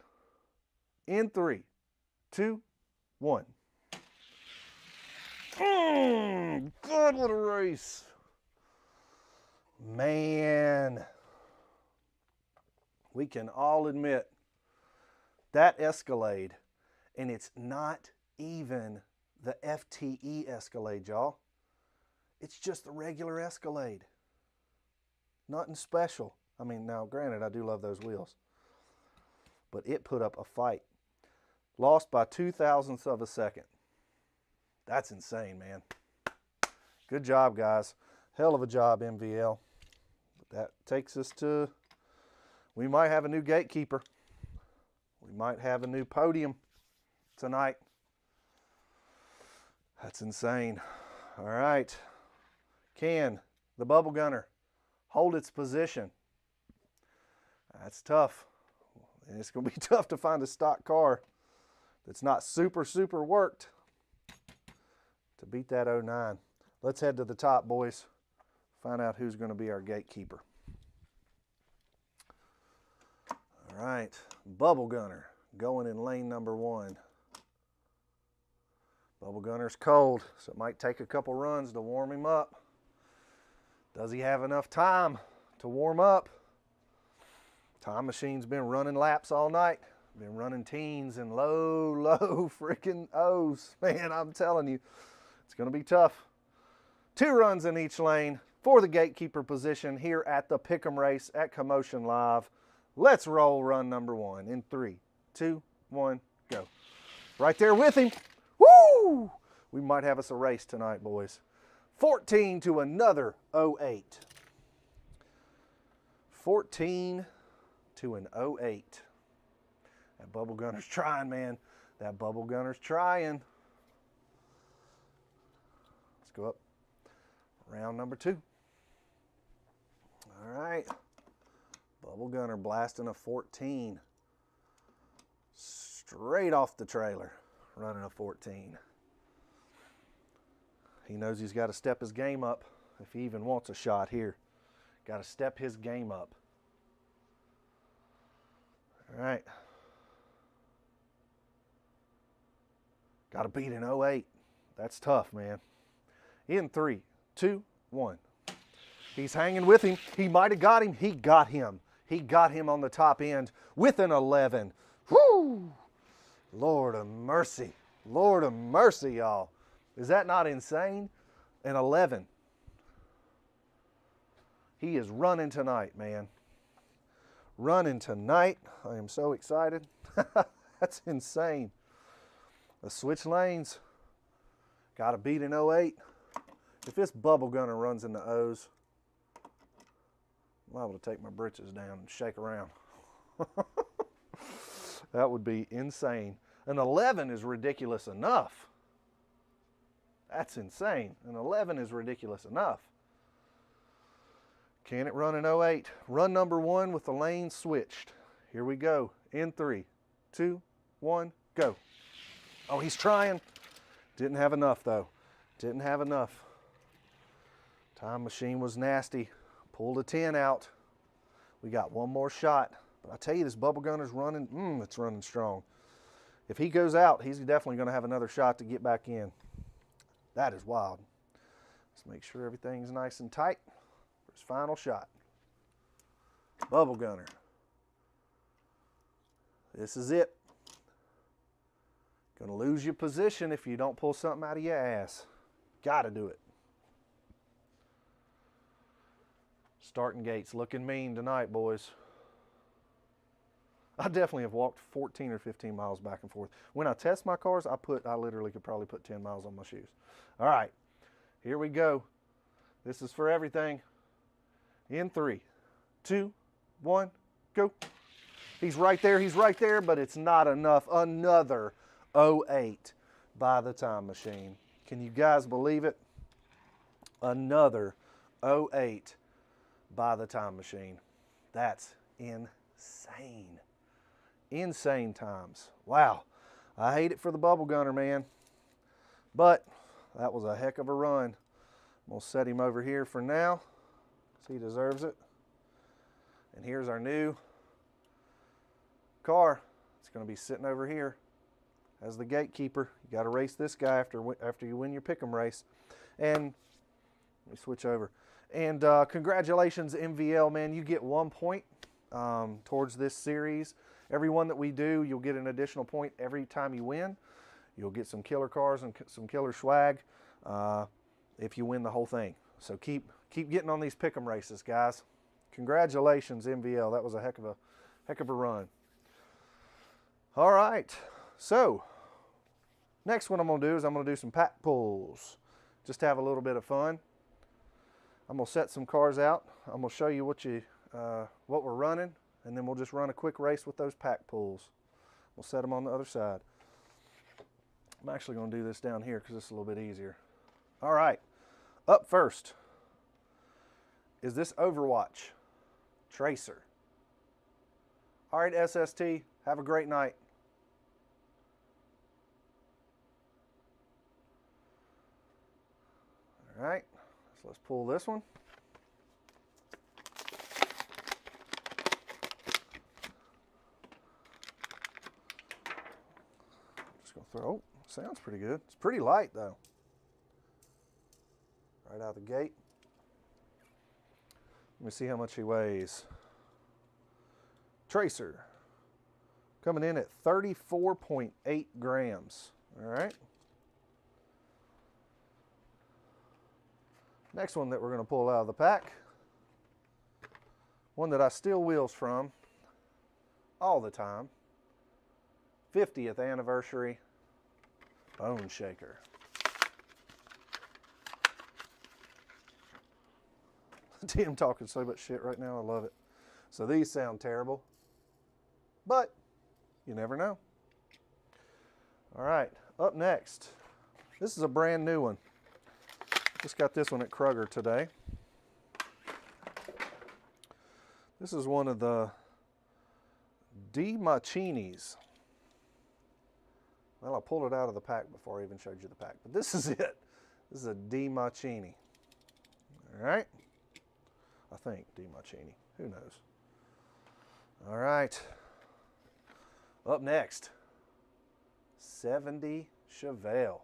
In 3, 2, 1. Good little race. Man. We can all admit that Escalade, and it's not even the FTE Escalade, y'all. It's just the regular Escalade. Nothing special. I mean, now, granted, I do love those wheels. But it put up a fight. Lost by 0.02 of a second. That's insane, man. Good job, guys. Hell of a job, MVL. But that takes us to, we might have a new Gatekeeper. We might have a new podium tonight. That's insane. All right. Can the Bubble Gunner hold its position? That's tough. And it's going to be tough to find a stock car that's not super worked to beat that 09. Let's head to the top, boys. Find out who's going to be our Gatekeeper. All right. Bubble Gunner going in lane number 1. Bubble Gunner's cold, so it might take a couple runs to warm him up. Does he have enough time to warm up? Time machine's been running laps all night. Been running teens and low freaking O's. Man, I'm telling you, it's going to be tough. 2 runs in each lane for the Gatekeeper position here at the Pick 'em race at Commotion Live. Let's roll run number 1 in 3, 2, 1, go. Right there with him. Woo! We might have us a race tonight, boys. 14 to another 08. 14 to an 08. That Bubble Gunner's trying, man. That Bubble Gunner's trying. Let's go up. Round number 2. All right. Bubble Gunner blasting a 14. Straight off the trailer, running a 14. He knows he's got to step his game up if he even wants a shot here. Got to step his game up. All right. Got to beat an 08. That's tough, man. In 3, 2, 1. He's hanging with him. He might have got him. He got him. He got him on the top end with an 11. Whoo! Lord of mercy. Lord of mercy, y'all. Is that not insane? An 11. He is running tonight, man. Running tonight. I am so excited. That's insane. Let's switch lanes. Got to beat an 08. If this bubble gunner runs in the O's, I'm liable to take my britches down and shake around. That would be insane. An 11 is ridiculous enough. That's insane. An 11 is ridiculous enough. Can it run an 08? Run number 1 with the lanes switched. Here we go. In 3, 2, 1, go. Oh, he's trying. Didn't have enough, though. Didn't have enough. Time Machine was nasty. Pulled a 10 out. We got one more shot. But I tell you, this bubble gunner's running. It's running strong. If he goes out, he's definitely going to have another shot to get back in. That is wild. Let's make sure everything's nice and tight for his final shot. Bubble gunner. This is it. Gonna lose your position if you don't pull something out of your ass. Gotta do it. Starting gates looking mean tonight, boys. I definitely have walked 14 or 15 miles back and forth. When I test my cars, I literally could probably put 10 miles on my shoes. All right, here we go. This is for everything. In 3, 2, 1, go. He's right there, but it's not enough. Another 08 by the Time Machine. Can you guys believe it? Another 08 by the Time Machine. That's insane. Insane times. Wow. I hate it for the bubble gunner, man. But that was a heck of a run. I'm going to set him over here for now, because he deserves it. And here's our new car. It's going to be sitting over here as the Gatekeeper. You got to race this guy after you win your Pick 'em race. And let me switch over. And congratulations, MVL, man. You get 1 point towards this series. Every one that we do, you'll get an additional point every time you win. You'll get some killer cars and some killer swag if you win the whole thing. So keep getting on these Pick 'em races, guys. Congratulations, MVL. That was a heck of a run. All right. So next one I'm going to do is I'm going to do some pack pulls. Just have a little bit of fun. I'm going to set some cars out. I'm going to show you what we're running, and then we'll just run a quick race with those pack pulls. We'll set them on the other side. I'm actually going to do this down here because it's a little bit easier. All right. Up first is this Overwatch Tracer. All right, SST, have a great night. All right, so let's pull this one. Just gonna throw, oh, sounds pretty good. It's pretty light though. Right out the gate. Let me see how much he weighs. Tracer, coming in at 34.8 grams. All right. Next one that we're going to pull out of the pack, one that I steal wheels from all the time, 50th anniversary Bone Shaker. I'm talking so much shit right now, I love it. So these sound terrible, but you never know. All right, up next, this is a brand new one. Just got this one at Kroger today. This is one of the DiMachinis. Well, I pulled it out of the pack before I even showed you the pack, but this is it. This is a DiMachini. All right. I think DiMachini. Who knows? All right. Up next, 70 Chevelle.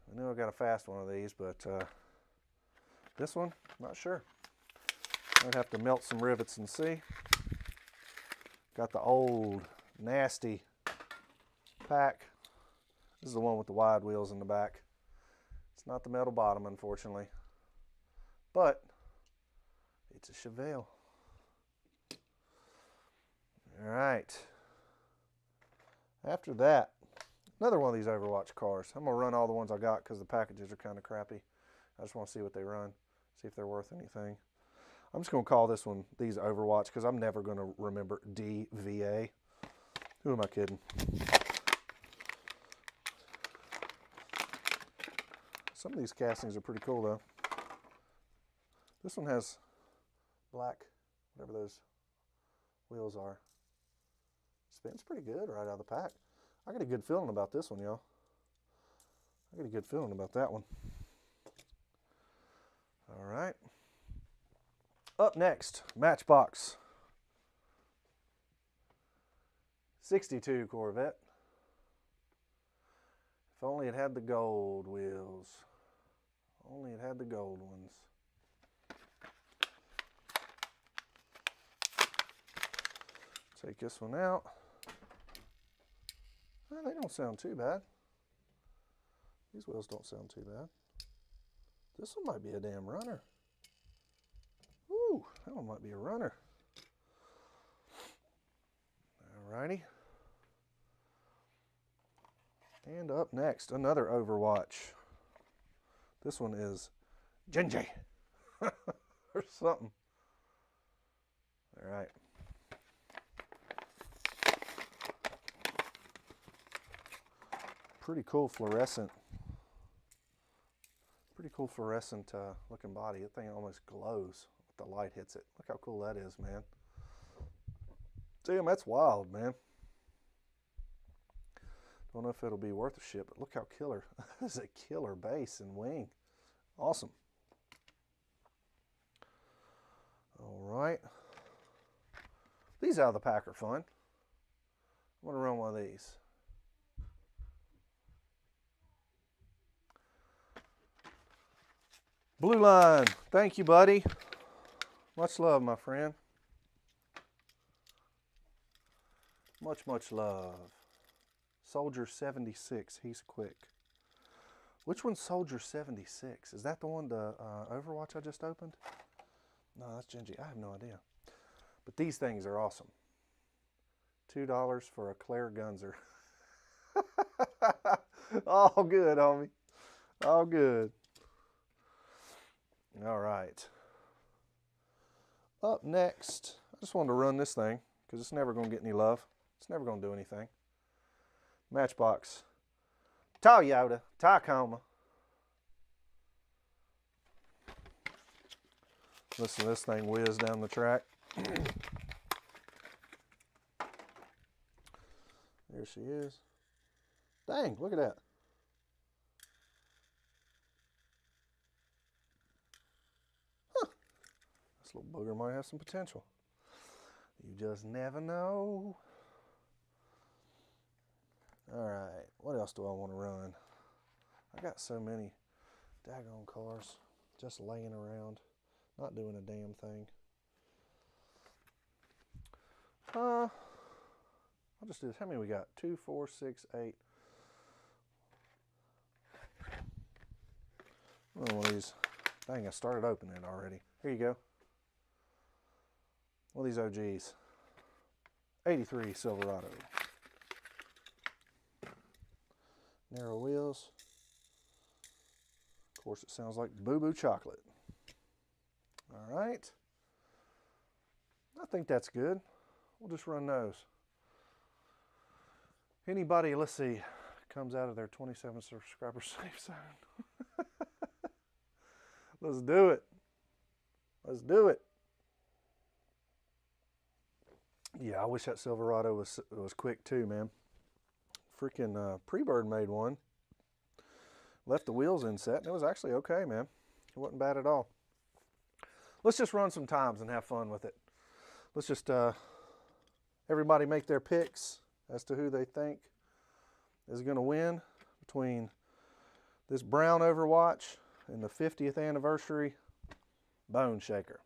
I know I got a fast one of these, but this one, not sure. I'd have to melt some rivets and see. Got the old, nasty pack. This is the one with the wide wheels in the back. It's not the metal bottom, unfortunately, but it's a Chevelle. All right. After that, another one of these Overwatch cars. I'm going to run all the ones I got because the packages are kind of crappy. I just want to see what they run, see if they're worth anything. I'm just going to call these Overwatch because I'm never going to remember DVA. Who am I kidding? Some of these castings are pretty cool though. This one has black, whatever those wheels are. Spins pretty good right out of the pack. I got a good feeling about this one, y'all. I got a good feeling about that one. All right. Up next, Matchbox 62 Corvette. If only it had the gold wheels. Only it had the gold ones. Take this one out. Well, they don't sound too bad. These wheels don't sound too bad. This one might be a damn runner. Ooh, that one might be a runner. Alrighty. And up next, another Overwatch. This one is Genji or something. All right. Pretty cool fluorescent. Pretty cool fluorescent looking body. That thing almost glows if the light hits it. Look how cool that is, man. Damn, that's wild, man. Don't know if it'll be worth a shit, but look how killer. This is a killer base and wing. Awesome. All right. These out of the pack are fun. I'm going to run one of these. Blue Line. Thank you, buddy. Much love, my friend. Much, much love. Soldier 76, he's quick. Which one's Soldier 76? Is that the one, the Overwatch I just opened? No, that's Genji. I have no idea. But these things are awesome. $2 for a Claire Gunzer. All good, homie. All good. All right. Up next, I just wanted to run this thing because it's never going to get any love. It's never going to do anything. Matchbox Toyota Tacoma. Listen to this thing whiz down the track. There she is. Dang, look at that. Huh. This little booger might have some potential. You just never know. All right, what else do I want to run? I got so many daggone cars just laying around, not doing a damn thing. I'll just do this. How many we got? 2, 4, 6, 8. One of these. Dang, I started opening it already. Here you go. One of these OGs. 83 Silverado. Narrow wheels. Of course, it sounds like Boo Boo chocolate. All right. I think that's good. We'll just run those. Anybody, let's see, comes out of their 27 subscriber safe zone. Let's do it. Let's do it. Yeah, I wish that Silverado was quick too, man. Freaking Pre-Bird made one. Left the wheels inset, and it was actually okay, man. It wasn't bad at all. Let's just run some times and have fun with it. Let's just, everybody make their picks as to who they think is going to win between this brown Overwatch and the 50th anniversary Bone Shaker.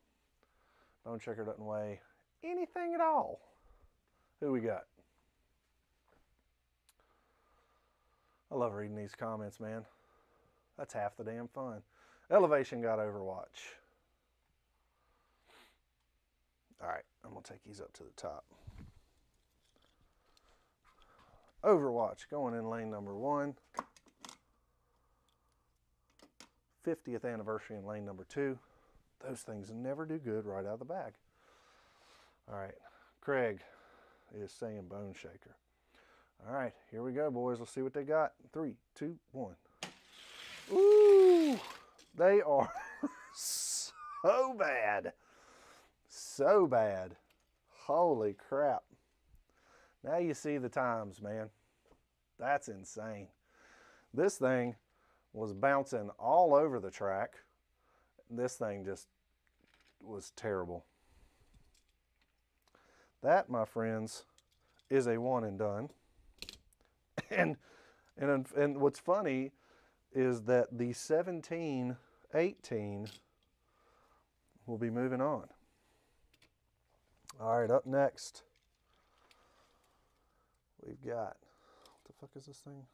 Bone Shaker doesn't weigh anything at all. Who we got? I love reading these comments, man. That's half the damn fun. Elevation got Overwatch. All right, I'm going to take these up to the top. Overwatch going in lane number 1. 50th anniversary in lane number 2. Those things never do good right out of the bag. All right, Craig is saying Bone Shaker. All right, here we go, boys. Let's see what they got. 3, 2, 1. Ooh, they are so bad. So bad. Holy crap. Now you see the times, man. That's insane. This thing was bouncing all over the track. This thing just was terrible. That, my friends, is a one and done. And what's funny is that the 17-18 will be moving on. All right, up next, we've got, what the fuck is this thing?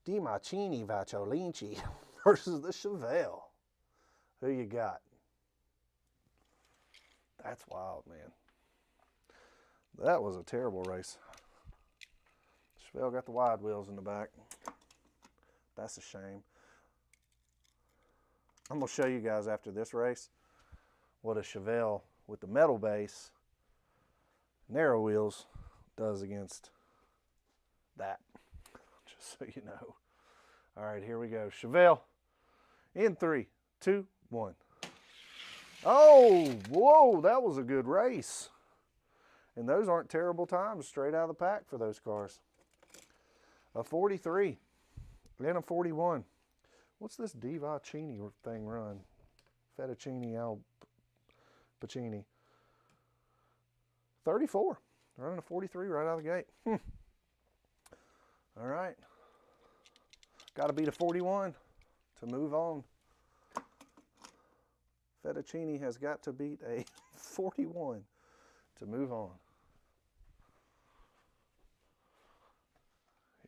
Di Macchini Vacciolinci versus the Chevelle. Who you got? That's wild, man. That was a terrible race. Chevelle got the wide wheels in the back. That's a shame. I'm going to show you guys after this race what a Chevelle with the metal base, narrow wheels, does against that. Just so you know. All right, here we go. Chevelle in 3, 2, 1. Oh, whoa, that was a good race. And those aren't terrible times straight out of the pack for those cars. A 43 and a 41. What's this Di Macchini thing run? Fettuccine al Pacini. 34. Running a 43 right out of the gate. All right. Got to beat a 41 to move on. Fettuccine has got to beat a 41 to move on.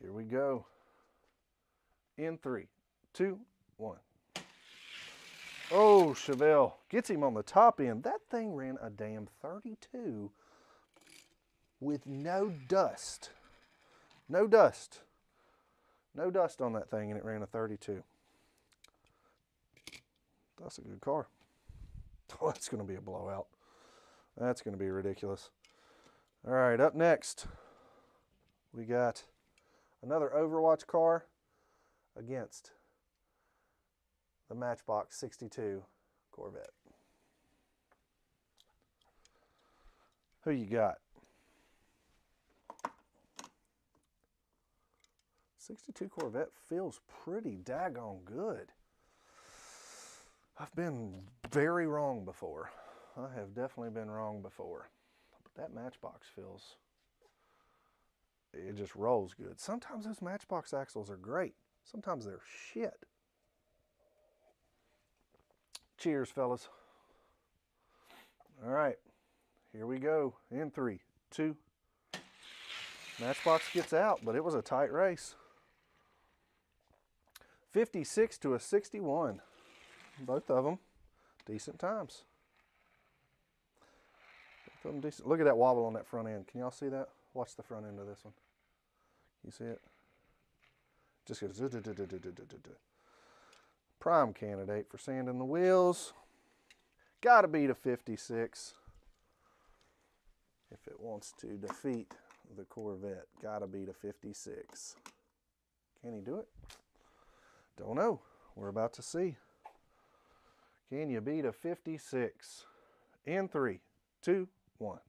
Here we go. In 3, 2, 1. Oh, Chevelle gets him on the top end. That thing ran a damn 32 with no dust. No dust. No dust on that thing, and it ran a 32. That's a good car. Oh, that's going to be a blowout. That's going to be ridiculous. All right, up next, we got another Overwatch car against the Matchbox 62 Corvette. Who you got? 62 Corvette feels pretty daggone good. I've been very wrong before. I have definitely been wrong before. But that Matchbox feels, it just rolls good. Sometimes those Matchbox axles are great. Sometimes they're shit. Cheers, fellas. All right, here we go. In 3, 2. Matchbox gets out, but it was a tight race. 56 to a 61. Both of them decent times. Both of them decent. Look at that wobble on that front end. Can y'all see that? Watch the front end of this one. You see it? Just goes. Prime candidate for sanding the wheels. Got to beat a 56 if it wants to defeat the Corvette. Got to beat a 56. Can he do it? Don't know. We're about to see. Can you beat a 56? In 3, 2, 1.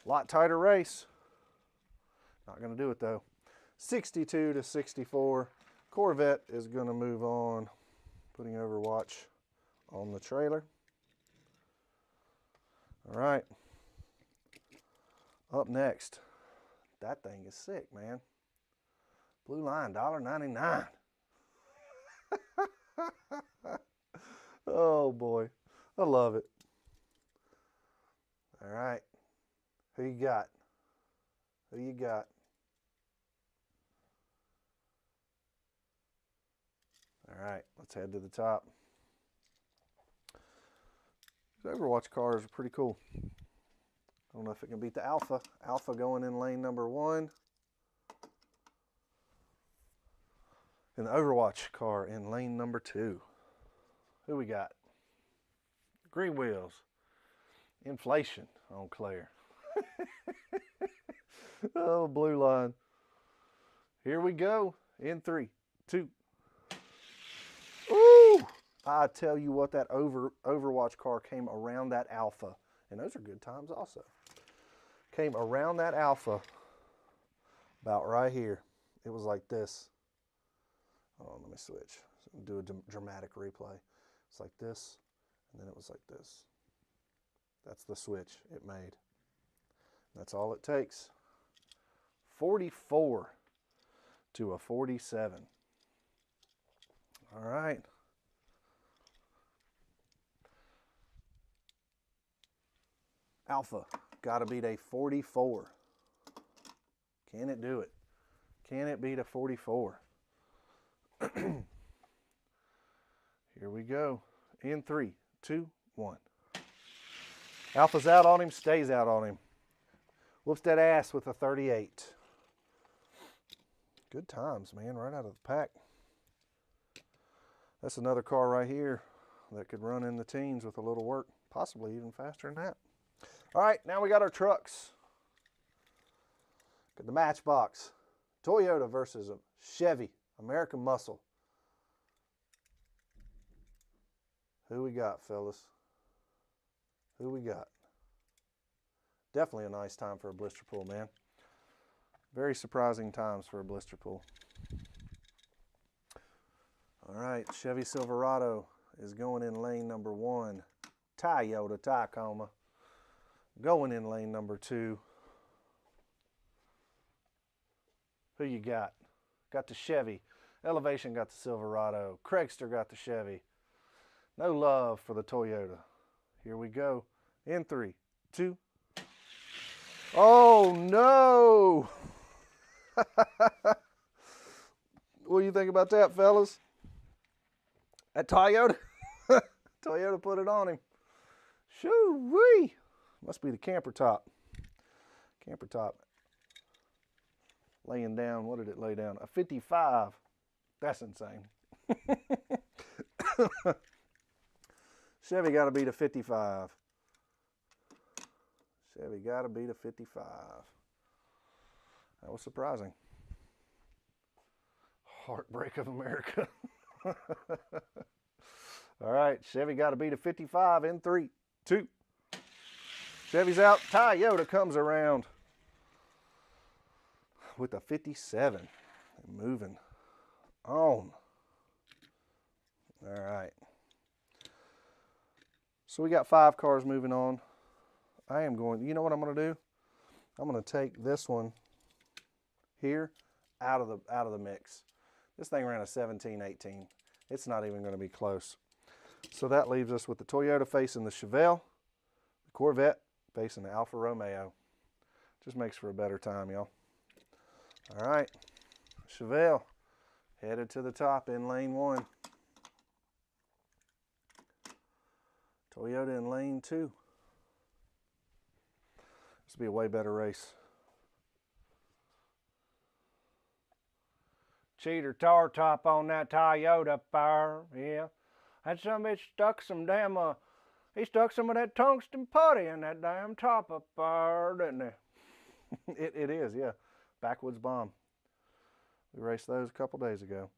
Lot tighter race. Not going to do it though. 62 to 64. Corvette is going to move on. Putting Overwatch on the trailer. All right. Up next. That thing is sick, man. Blue Line, $1.99. Oh boy, I love it. All right, who you got? Who you got? All right, let's head to the top. These Overwatch cars are pretty cool. I don't know if it can beat the Alpha. Alpha going in lane number 1. And the Overwatch car in lane number 2. Who we got? Green wheels. Inflation on Claire. Oh, blue line. Here we go in 3, 2. Ooh! I tell you what, that Overwatch car came around that Alpha. And those are good times also. Came around that Alpha about right here. It was like this. Hold on, let me switch. Do a dramatic replay. It's like this, and then it was like this. That's the switch it made. That's all it takes. 44 to a 47. All right. Alpha, got to beat a 44. Can it do it? Can it beat a 44? Here we go. In 3, 2, 1. Alpha's out on him, stays out on him. Whoops that ass with a 38. Good times, man, right out of the pack. That's another car right here that could run in the teens with a little work, possibly even faster than that. All right, now we got our trucks. Got the Matchbox. Toyota versus a Chevy. American Muscle. Who we got, fellas? Who we got? Definitely a nice time for a blister pull, man. Very surprising times for a blister pull. All right, Chevy Silverado is going in lane number 1. Toyota Tacoma going in lane number 2. Who you got? Got the Chevy. Elevation got the Silverado. Craigster got the Chevy. No love for the Toyota. Here we go. In 3, 2. Oh, no! What do you think about that, fellas? That Toyota? Toyota put it on him. Shoo-wee! Must be the camper top. Camper top. Laying down, what did it lay down? A 55. That's insane. Chevy got to beat a 55. Chevy got to beat a 55. That was surprising. Heartbreak of America. All right, Chevy got to beat a 55 in 3, 2. Chevy's out. Toyota comes around with a 57. Moving on. All right. So we got 5 cars moving on. I am going, you know what I'm going to do? I'm going to take this one here out of the mix. This thing ran a 17-18. It's not even going to be close. So that leaves us with the Toyota facing the Chevelle, the Corvette facing the Alfa Romeo. Just makes for a better time, y'all. All right, Chevelle headed to the top in lane 1. Toyota in lane 2. This will be a way better race. Cheater tar top on that Toyota bar, yeah. That some bitch stuck some damn, he stuck some of that tungsten putty in that damn top up there, didn't he? It is, yeah. Backwoods bomb. We raced those a couple days ago.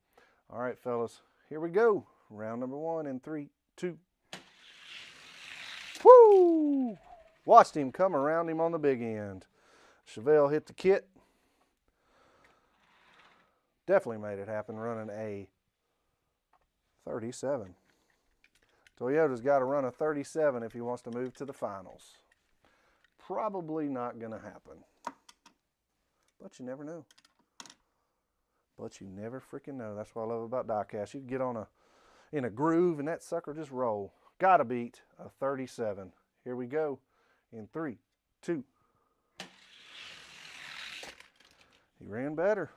All right, fellas, here we go. Round number 1 in 3, 2. Woo! Watched him come around him on the big end. Chevelle hit the kit. Definitely made it happen running a 37. Toyota's got to run a 37 if he wants to move to the finals. Probably not going to happen. But you never know. But you never freaking know. That's what I love about diecast. You can get on in a groove and that sucker just roll. Got to beat a 37. Here we go in 3, 2. He ran better.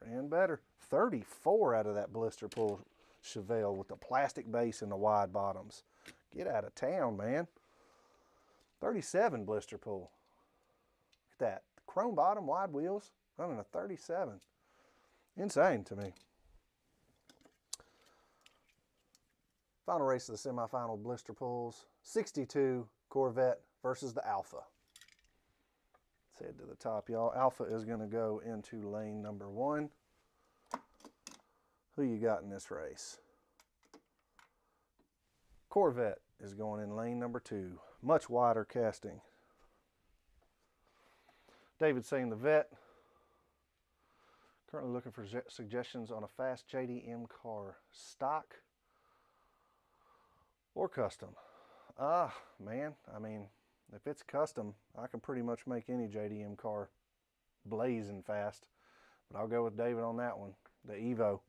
Ran better. 34 out of that blister pull Chevelle with the plastic base and the wide bottoms. Get out of town, man. 37 blister pull. Look at that. Chrome bottom, wide wheels, running a 37. Insane to me. Final race of the semifinal blister pulls. 62 Corvette versus the Alpha. Let's head to the top, y'all. Alpha is going to go into lane number 1. Who you got in this race? Corvette is going in lane number 2. Much wider casting. David's saying the Vet. Currently looking for suggestions on a fast JDM car. Stock or custom? Man, I mean, if it's custom, I can pretty much make any JDM car blazing fast. But I'll go with David on that one, the Evo.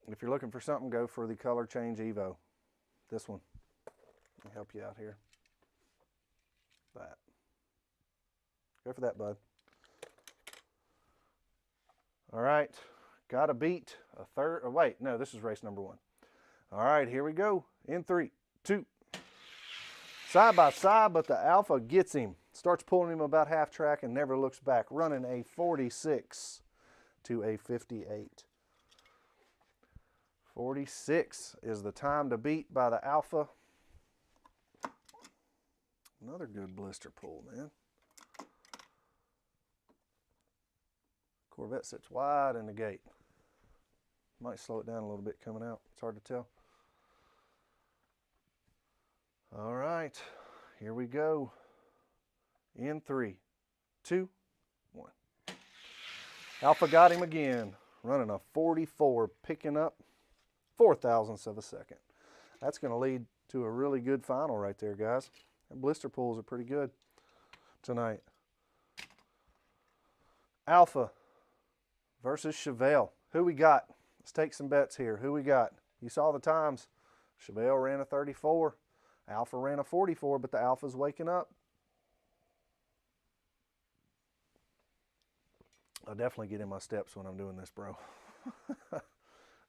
If you're looking for something, go for the color change Evo. This one. Let me help you out here. That. Go for that, bud. All right. Got to beat a third. Oh, wait, no, this is race number 1. All right, here we go. In 3, 2. Side by side, but the Alpha gets him. Starts pulling him about half track and never looks back. Running a 46 to a 58. 46 is the time to beat by the Alpha. Another good blister pull, man. Corvette sits wide in the gate. Might slow it down a little bit coming out. It's hard to tell. All right, here we go. In 3, 2, 1. Alpha got him again. Running a 44, picking up 0.04 of a second. That's going to lead to a really good final right there, guys. And blister pulls are pretty good tonight. Alpha versus Chevelle. Who we got? Let's take some bets here. Who we got? You saw the times. Chevelle ran a 34. Alpha ran a 44, but the Alpha's waking up. I'll definitely get in my steps when I'm doing this, bro.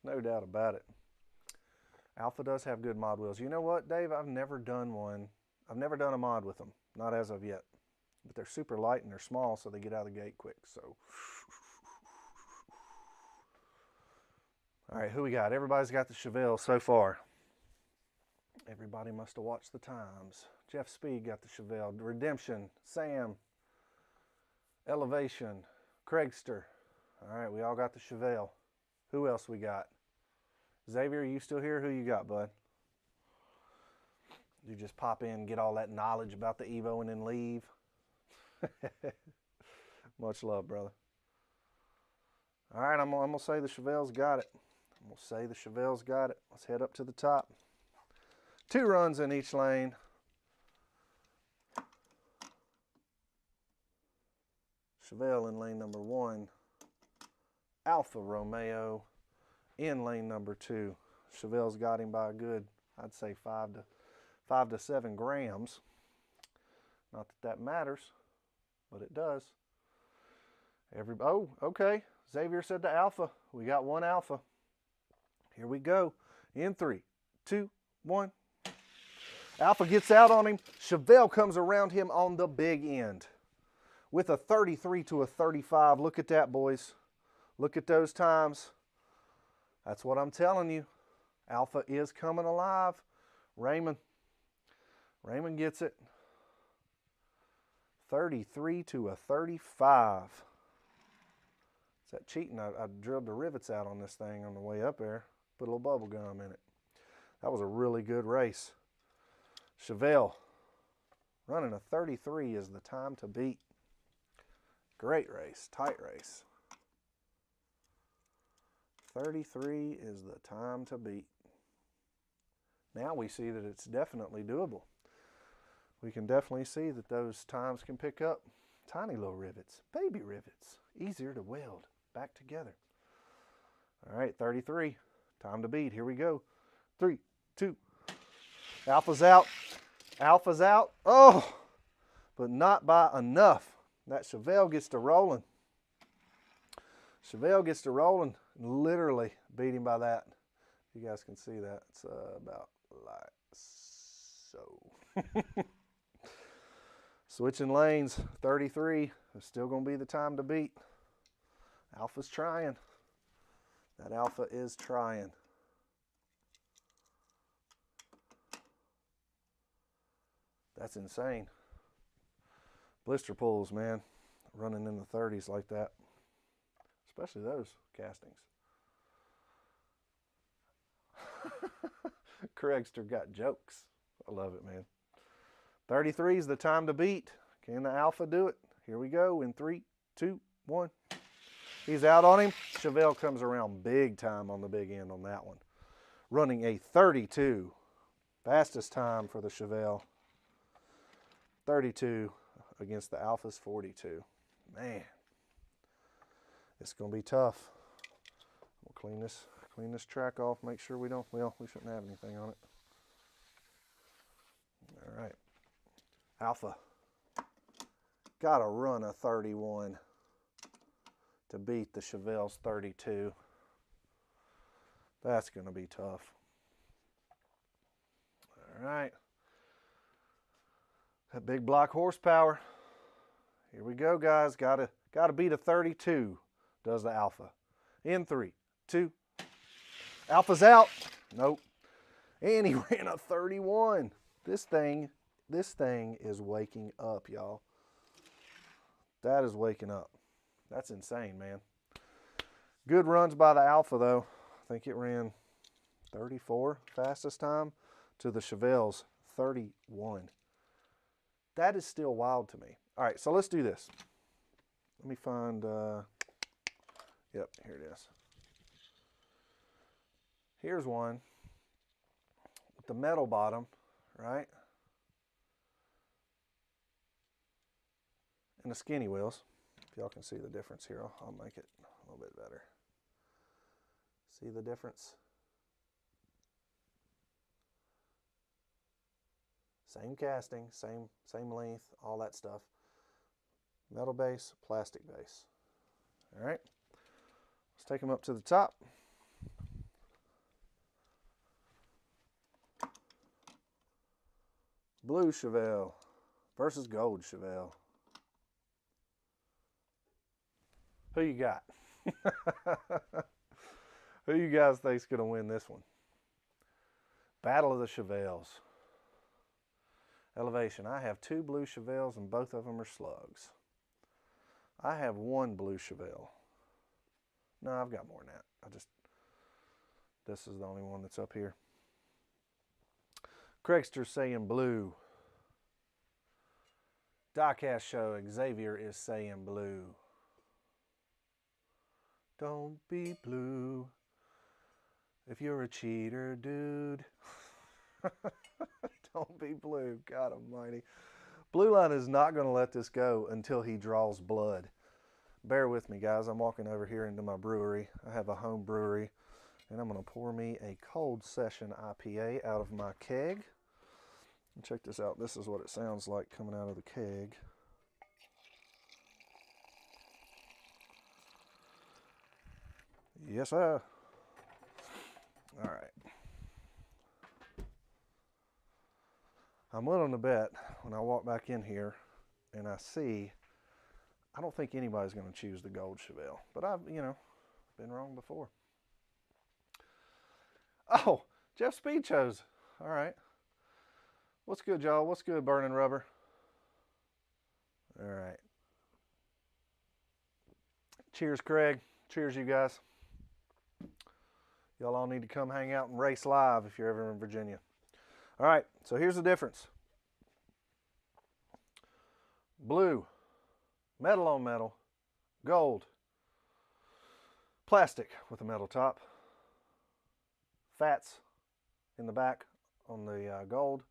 No doubt about it. Alpha does have good mod wheels. You know what, Dave? I've never done one. I've never done a mod with them. Not as of yet. But they're super light and they're small, so they get out of the gate quick. So, all right, who we got? Everybody's got the Chevelle so far. Everybody must have watched the times. Jeff Speed got the Chevelle. Redemption, Sam, Elevation, Craigster. All right, we all got the Chevelle. Who else we got? Xavier, are you still here? Who you got, bud? You just pop in, get all that knowledge about the Evo, and then leave? Much love, brother. All right, I'm going to say the Chevelle's got it. I'm going to say the Chevelle's got it. Let's head up to the top. 2 runs in each lane. Chevelle in lane number 1. Alfa Romeo in lane number 2. Chevelle's got him by a good, I'd say 5 to 7 grams. Not that that matters, but it does. Oh, okay. Xavier said the Alpha. We got one Alpha. Here we go. In 3, 2, 1. Alpha gets out on him. Chevelle comes around him on the big end with a 33 to a 35. Look at that, boys. Look at those times. That's what I'm telling you. Alpha is coming alive. Raymond gets it. 33 to a 35. Is that cheating? I drilled the rivets out on this thing on the way up there. Put a little bubble gum in it. That was a really good race. Chevelle running a 33 is the time to beat. Great race, tight race. 33 is the time to beat. Now we see that it's definitely doable. We can definitely see that those times can pick up. Tiny little rivets, baby rivets, easier to weld back together. All right, 33, time to beat. Here we go. 3, 2. Alpha's out. Alpha's out. Oh, but not by enough. That Chevelle gets to rolling. Chevelle gets to rolling. Literally beat him by that. You guys can see that. It's about like so. Switching lanes, 33 is still going to be the time to beat. Alpha's trying. That Alpha is trying. That's insane. Blister pulls, man, running in the 30s like that. Especially those castings. Craigster got jokes. I love it, man. 33 is the time to beat. Can the Alpha do it? Here we go in 3, 2, 1. He's out on him. Chevelle comes around big time on the big end on that one. Running a 32. Fastest time for the Chevelle. 32 against the Alpha's 42. Man, it's going to be tough. We'll clean this track off. Make sure we don't, well, we shouldn't have anything on it. All right. Alpha. Got to run a 31 to beat the Chevelle's 32. That's going to be tough. All right. That big block horsepower. Here we go, guys. Got to beat a 32, does the Alpha. In 3, 2. Alpha's out. Nope. And he ran a 31. This thing is waking up, y'all. That is waking up. That's insane, man. Good runs by the Alpha, though. I think it ran 34 fastest time to the Chevelle's 31. That is still wild to me. All right, so let's do this. Let me find, yep, here it is. Here's one with the metal bottom, right? And the skinny wheels. If y'all can see the difference here, I'll make it a little bit better. See the difference? Same casting, same length, all that stuff. Metal base, plastic base. All right, let's take them up to the top. Blue Chevelle versus gold Chevelle. Who you got? Who you guys think's gonna win this one? Battle of the Chevelles. Elevation. I have 2 blue Chevelles and both of them are slugs. I have 1 blue Chevelle. No, I've got more than that. This is the only one that's up here. Craigster's saying blue. Diecast show, Xavier is saying blue. Don't be blue if you're a cheater, dude. Don't be blue. God almighty. Blue Line is not going to let this go until he draws blood. Bear with me, guys. I'm walking over here into my brewery. I have a home brewery, and I'm going to pour me a cold session IPA out of my keg. And check this out. This is what it sounds like coming out of the keg. Yes, sir. All right. I'm willing to bet when I walk back in here and I see, I don't think anybody's going to choose the gold Chevelle, but I've, been wrong before. Oh, Jeff Speed chose. All right. What's good, y'all? What's good, Burning Rubber? All right. Cheers, Craig. Cheers, you guys. Y'all all need to come hang out and race live if you're ever in Virginia. All right, so here's the difference. Blue, metal on metal, gold, plastic with a metal top, fats in the back on the gold,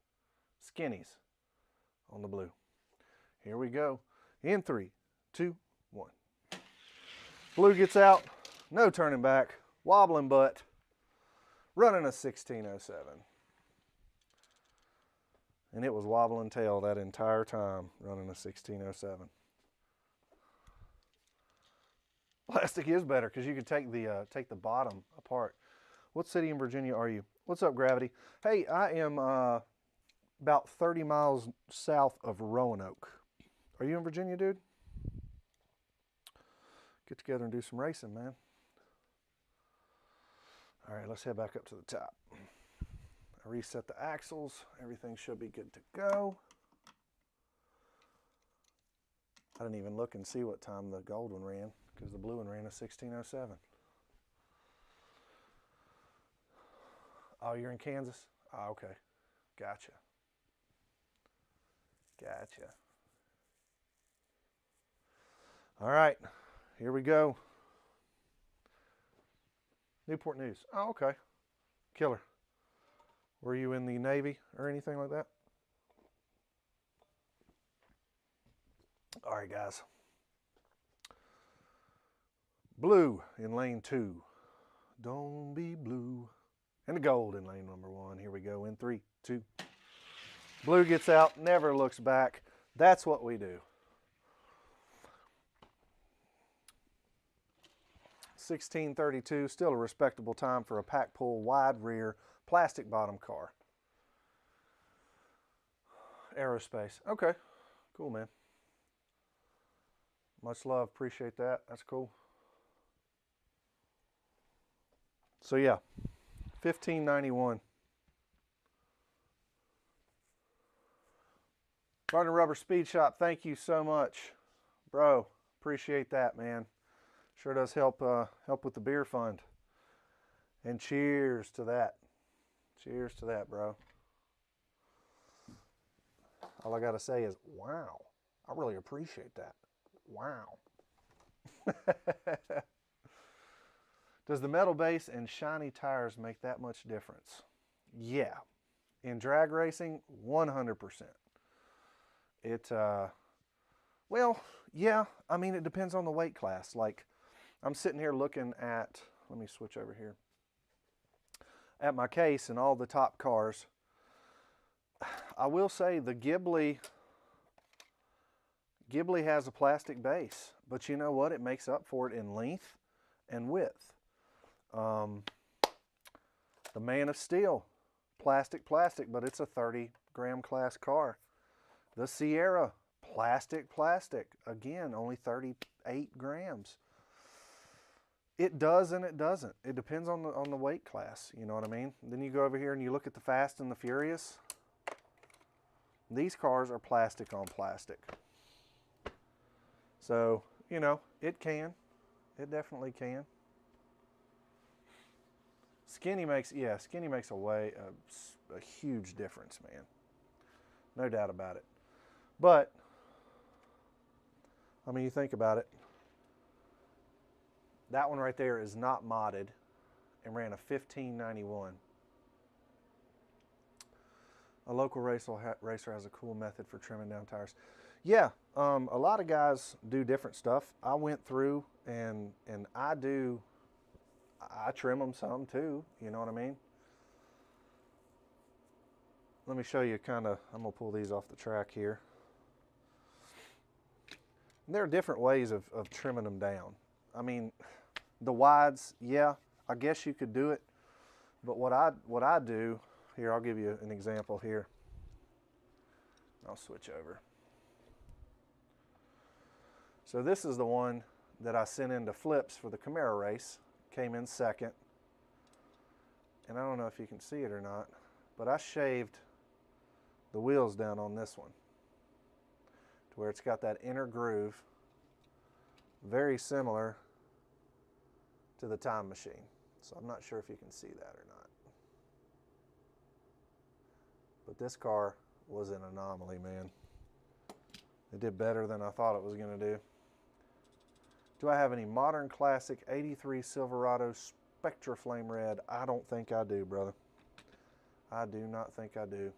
skinnies on the blue. Here we go. In 3, 2, 1. Blue gets out, no turning back, wobbling butt, running a 1607. And it was wobbling tail that entire time, running a 1607. Plastic is better because you can take the bottom apart. What city in Virginia are you? What's up, Gravity? Hey, I am about 30 miles south of Roanoke. Are you in Virginia, dude? Get together and do some racing, man. All right, let's head back up to the top. I reset the axles. Everything should be good to go. I didn't even look and see what time the gold one ran because the blue one ran a 16:07. Oh, you're in Kansas? Oh, okay. Gotcha. Gotcha. All right, here we go. Newport News. Oh, okay. Killer. Were you in the Navy or anything like that? All right, guys. Blue in lane 2. Don't be blue. And the gold in lane number 1. Here we go in 3, 2. Blue gets out, never looks back. That's what we do. 16:32, still a respectable time for a pack pull wide rear plastic bottom car. Aerospace. Okay, cool, man. Much love, appreciate that. That's cool. So yeah, 1591. Garden Rubber Speed Shop, thank you so much, bro. Appreciate that, man. Sure does help with the beer fund. And cheers to that. Cheers to that, bro. All I gotta say is, wow. I really appreciate that. Wow. Does the metal base and shiny tires make that much difference? Yeah. In drag racing, 100%. Well, yeah. I mean, it depends on the weight class. Like, I'm sitting here looking at, let me switch over here, at my case and all the top cars. I will say the Ghibli has a plastic base, but you know what? It makes up for it in length and width. The Man of Steel, plastic, but it's a 30-gram class car. The Sierra, plastic, again, only 38 grams. It does and it doesn't. It depends on the weight class, you know what I mean? Then you go over here and you look at the Fast and the Furious. These cars are plastic on plastic. So, you know, it can. It definitely can. Skinny makes a huge difference, man. No doubt about it. But, I mean, you think about it. That one right there is not modded and ran a 1591. A local racer has a cool method for trimming down tires. Yeah, a lot of guys do different stuff. I went through and I trim them some too, you know what I mean? Let me show you I'm gonna pull these off the track here. And there are different ways of trimming them down. I mean, the wides, yeah, I guess you could do it. But what I do, here, I'll give you an example here. I'll switch over. So this is the one that I sent into flips for the Camaro race. Came in second. And I don't know if you can see it or not, but I shaved the wheels down on this one to where it's got that inner groove, very similar to the Time Machine. So I'm not sure if you can see that or not. But this car was an anomaly, man. It did better than I thought it was going to do. Do I have any modern classic 83 Silverado Spectra Flame Red? I don't think I do, brother. I do not think I do.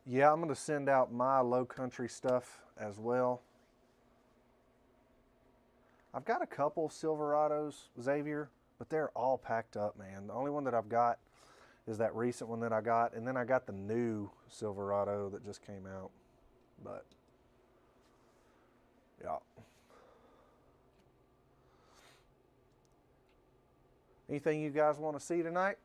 Yeah, I'm going to send out my low country stuff as well. I've got a couple Silverados, Xavier, but they're all packed up, man. The only one that I've got is that recent one that I got, and then I got the new Silverado that just came out. But, yeah. Anything you guys want to see tonight?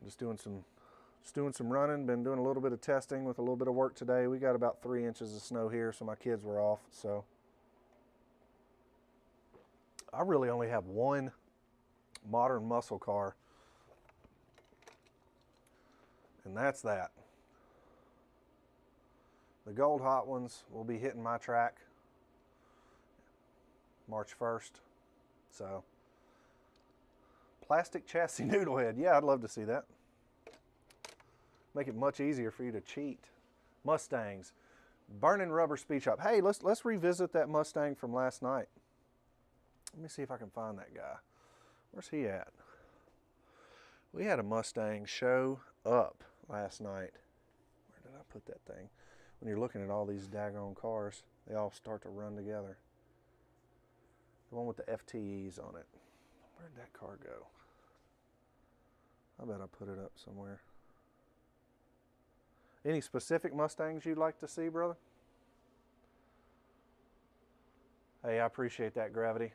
Just doing some running. Been doing a little bit of testing with a little bit of work today. We got about 3 inches of snow here, so my kids were off. So I really only have one modern muscle car, and that's that. The gold hot ones will be hitting my track March 1st. So, plastic chassis noodlehead. Yeah, I'd love to see that. Make it much easier for you to cheat. Mustangs. Burning rubber speed shop. Hey, let's revisit that Mustang from last night. Let me see if I can find that guy. Where's he at? We had a Mustang show up last night. Where did I put that thing? When you're looking at all these daggone cars, they all start to run together. The one with the FTEs on it. Where'd that car go? I bet I put it up somewhere. Any specific Mustangs you'd like to see, brother? Hey, I appreciate that, Gravity.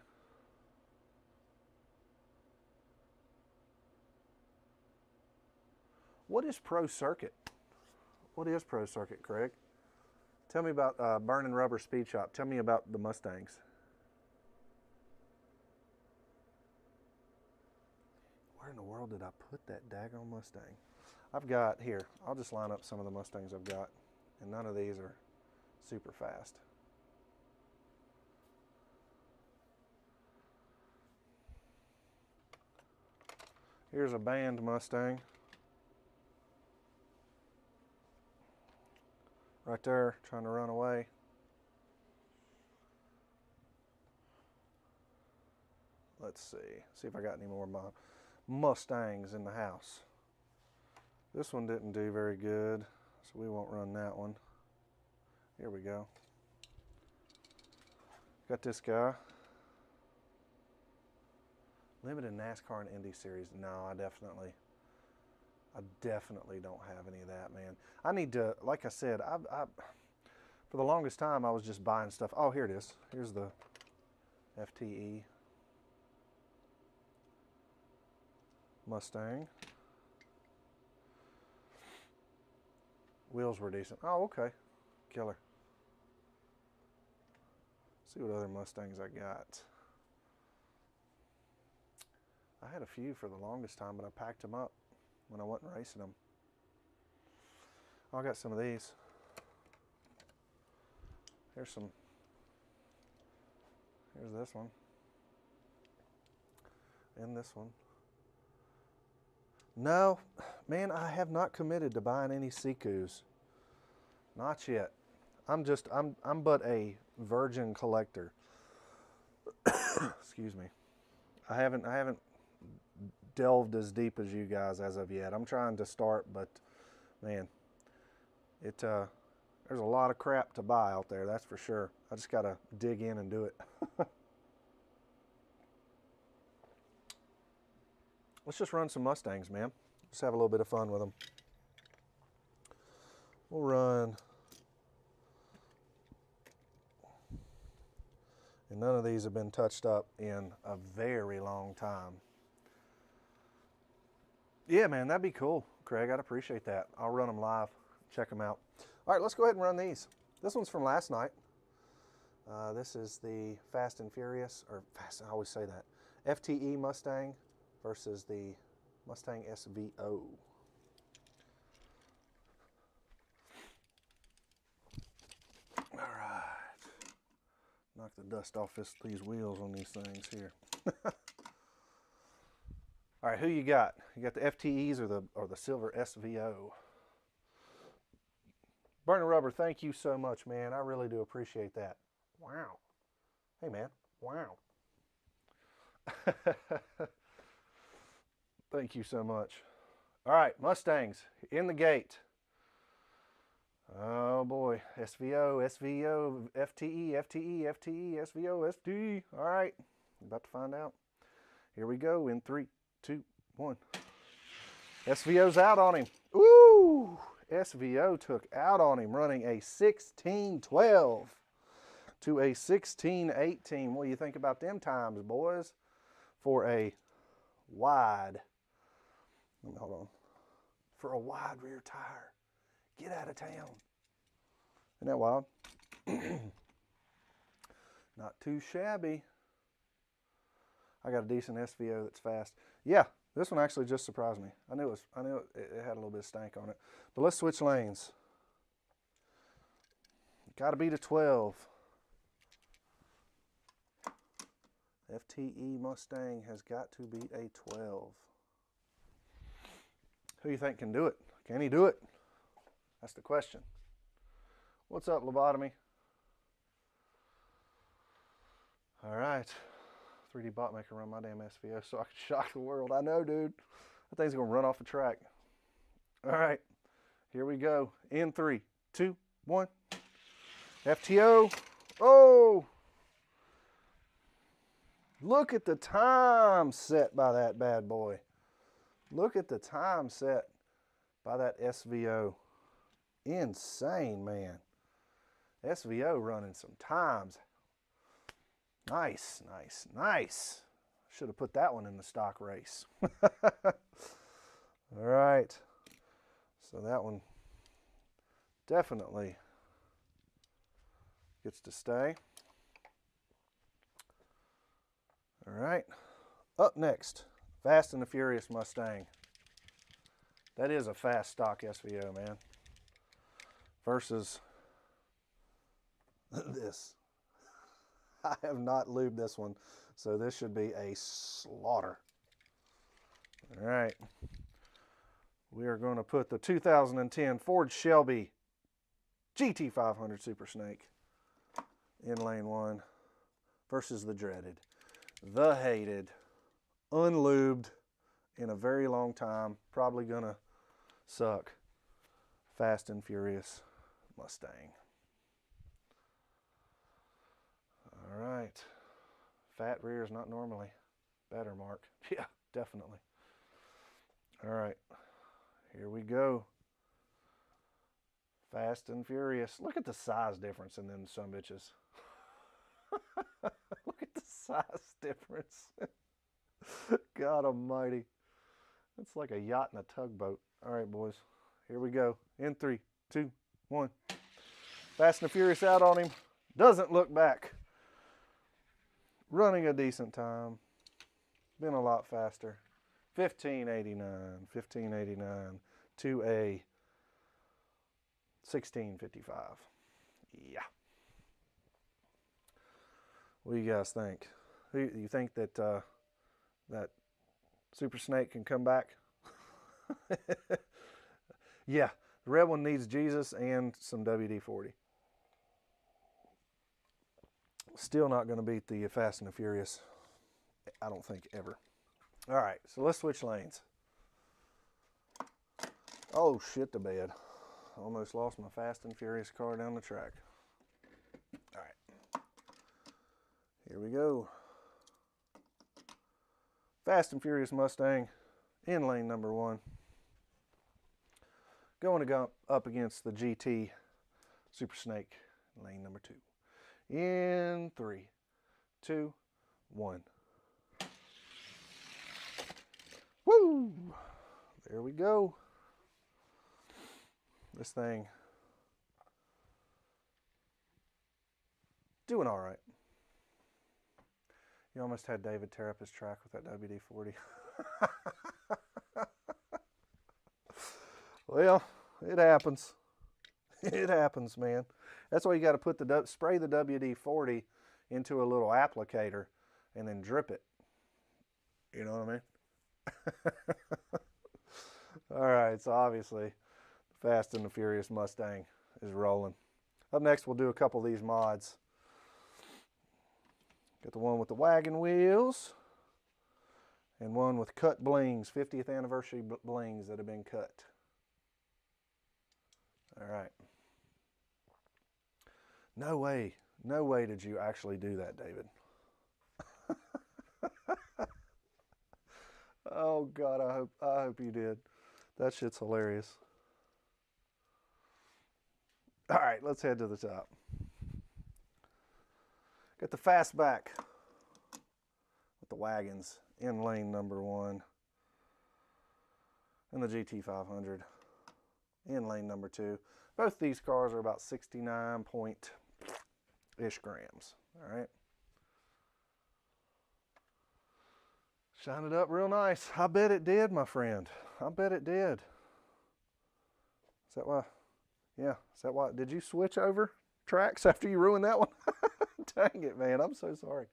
What is Pro Circuit? What is Pro Circuit, Craig? Tell me about Burning Rubber Speed Shop. Tell me about the Mustangs. Where in the world did I put that daggone Mustang? I've got, here, I'll just line up some of the Mustangs I've got, and none of these are super fast. Here's a banned Mustang. Right there, trying to run away. Let's see if I got any more Mustangs in the house. This one didn't do very good, so we won't run that one. Here we go. Got this guy. Limited NASCAR and Indy Series. No, I definitely don't have any of that, man. I need to, like I said, for the longest time I was just buying stuff. Oh, here it is. Here's the FTE Mustang. Wheels were decent. Oh, okay. Killer. See what other Mustangs I got. I had a few for the longest time, but I packed them up when I wasn't racing them. Oh, I got some of these. Here's this one. And this one. No, man, I have not committed to buying any Sekus. Not yet. I'm but a virgin collector. Excuse me. I haven't delved as deep as you guys as of yet. I'm trying to start, but man, there's a lot of crap to buy out there, that's for sure. I just gotta dig in and do it. Let's just run some Mustangs, man. Just have a little bit of fun with them. We'll run. And none of these have been touched up in a very long time. Yeah, man, that'd be cool, Craig. I'd appreciate that. I'll run them live. Check them out. All right, let's go ahead and run these. This one's from last night. This is the Fast and Furious, or Fast, I always say that, FTE Mustang versus the Mustang SVO. All right. Knock the dust off these wheels on these things here. All right, who you got? You got the FTEs or the silver SVO? Burning Rubber, thank you so much, man. I really do appreciate that. Wow. Hey, man. Wow. Thank you so much. All right, Mustangs in the gate. Oh boy, SVO, SVO, FTE, FTE, FTE, SVO, FTE. All right, about to find out. Here we go in 3, 2, 1. SVO's out on him. Ooh, SVO took out on him running a 1612. to a 16-18. What do you think about them times, boys? For a wide, hold on, for a wide rear tire. Get out of town. Isn't that wild? Not too shabby. I got a decent SVO that's fast. Yeah, this one actually just surprised me. I knew it had a little bit of stank on it. But let's switch lanes. Got to beat a 12. FTE Mustang has got to beat a 12. Who you think can do it? Can he do it? That's the question. What's up, Lobotomy? All right. 3D bot maker run my damn SVO so I can shock the world. I know, dude. That thing's going to run off the track. All right. Here we go. In 3, 2, 1. FTO. Oh! Look at the time set by that bad boy. Look at the time set by that SVO. Insane, man. SVO running some times. Nice, nice, nice. Should have put that one in the stock race. All right. So that one definitely gets to stay. All right. Up next, Fast and the Furious Mustang. That is a fast stock SVO, man. Versus this. I have not lubed this one, so this should be a slaughter. All right. We are going to put the 2010 Ford Shelby GT500 Super Snake in lane 1 versus the dreaded, the hated, unlubed in a very long time, probably going to suck, Fast and Furious Mustang. All right. Fat rear is not normally better, Mark. Yeah, definitely. All right. Here we go. Fast and Furious. Look at the size difference in them sumbitches. Look at the size difference. God almighty. It's like a yacht and a tugboat. All right, boys. Here we go. In 3, 2, 1. Fast and Furious out on him. Doesn't look back. Running a decent time. Been a lot faster. 1589 to a 1655. Yeah. What do you guys think? You think that that Super Snake can come back? Yeah, the red one needs Jesus and some WD-40. Still not going to beat the Fast and the Furious, I don't think, ever. All right, so let's switch lanes. Oh, shit the bed. Almost lost my Fast and Furious car down the track. All right. Here we go. Fast and Furious Mustang in lane number 1. Going to go up against the GT Super Snake in lane number 2. In 3, 2, 1. Woo! There we go. This thing doing all right. You almost had David tear up his track with that WD-40. Well, it happens. It happens, man. That's why you got to put spray the WD-40 into a little applicator and then drip it. You know what I mean? All right, so obviously Fast and the Furious Mustang is rolling. Up next, we'll do a couple of these mods. Got the one with the wagon wheels and one with cut blings, 50th anniversary blings that have been cut. All right. No way did you actually do that, David. Oh God, I hope you did. That shit's hilarious. All right, let's head to the top. Got the fastback with the wagons in lane number 1. And the GT500 in lane number 2. Both these cars are about 69 point-ish grams. All right. Shine it up real nice. I bet it did, my friend. I bet it did. Is that why? Yeah. Is that why? Did you switch over tracks after you ruined that one? Dang it, man. I'm so sorry.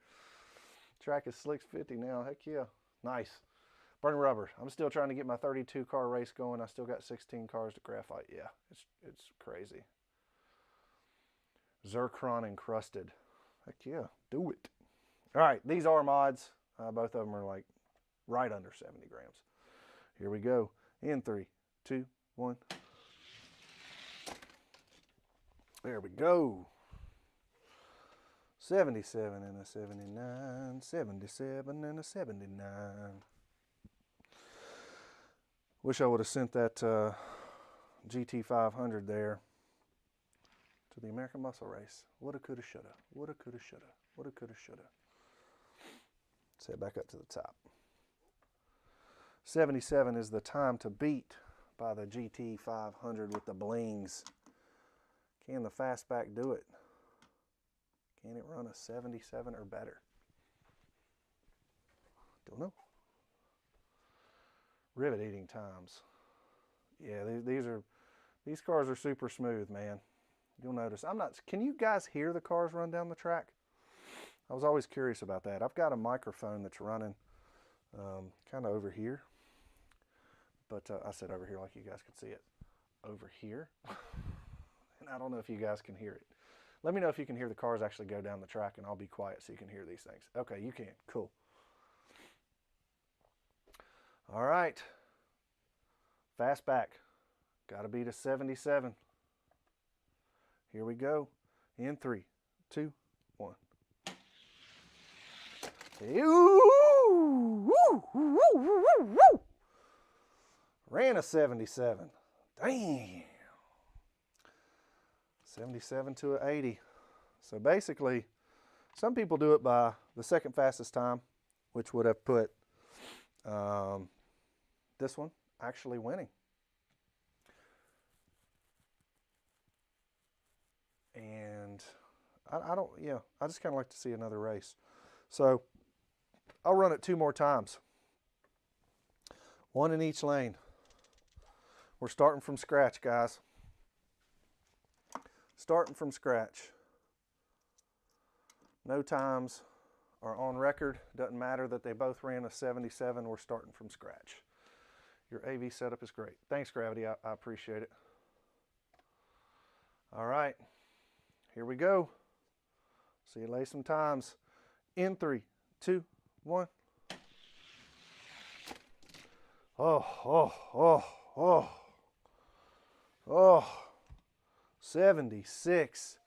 Track is Slicks 50 now. Heck yeah. Nice. Burning rubber. I'm still trying to get my 32 car race going. I still got 16 cars to graphite. Yeah, it's crazy. Zircon encrusted. Heck yeah, do it. All right, these are mods. Both of them are like right under 70 grams. Here we go. In 3, 2, 1. There we go. 77 and a 79. 77 and a 79. Wish I would have sent that GT500 there to the American Muscle Race. Woulda, coulda, shoulda. Woulda, coulda, shoulda. Woulda, coulda, shoulda. Let's head back up to the top. 77 is the time to beat by the GT500 with the blings. Can the fastback do it? Can it run a 77 or better? Don't know. Rivet eating times. Yeah, these cars are super smooth, man. You'll notice. Can you guys hear the cars run down the track? I was always curious about that. I've got a microphone that's running kind of over here. But I said over here like you guys could see it. Over here. And I don't know if you guys can hear it. Let me know if you can hear the cars actually go down the track, and I'll be quiet so you can hear these things. Okay, you can. Cool. All right. Fastback. Got to beat a 77. Here we go. In 3, 2, 1. Ran a 77. Damn. 77 to an 80. So basically, some people do it by the second fastest time, which would have put this one actually winning. And I just kind of like to see another race. So I'll run it 2 more times. 1 in each lane. We're starting from scratch, guys. Starting from scratch. No times are on record. Doesn't matter that they both ran a 77. We're starting from scratch. Your AV setup is great. Thanks, Gravity. I appreciate it. All right. Here we go. See you lay some times. In 3, 2, 1. Oh. 76.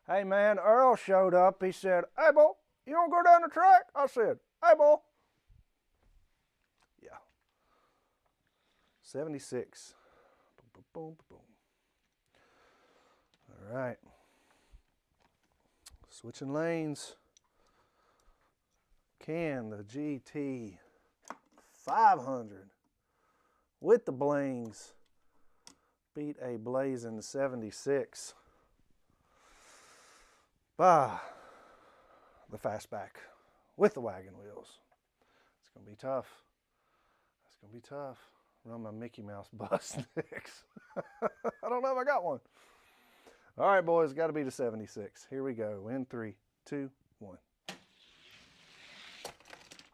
Hey man, Earl showed up. He said, "Hey, boy, you want to go down the track?" I said, "Hey, boy." Yeah. 76. Boom, boom, boom, boom. All right. Switching lanes. Can the GT 500 with the blings beat a blazing 76 by the fastback with the wagon wheels? It's going to be tough. It's going to be tough. Run my Mickey Mouse bus next. I don't know if I got one. All right, boys, got to be the 76. Here we go. In 3, 2, 1.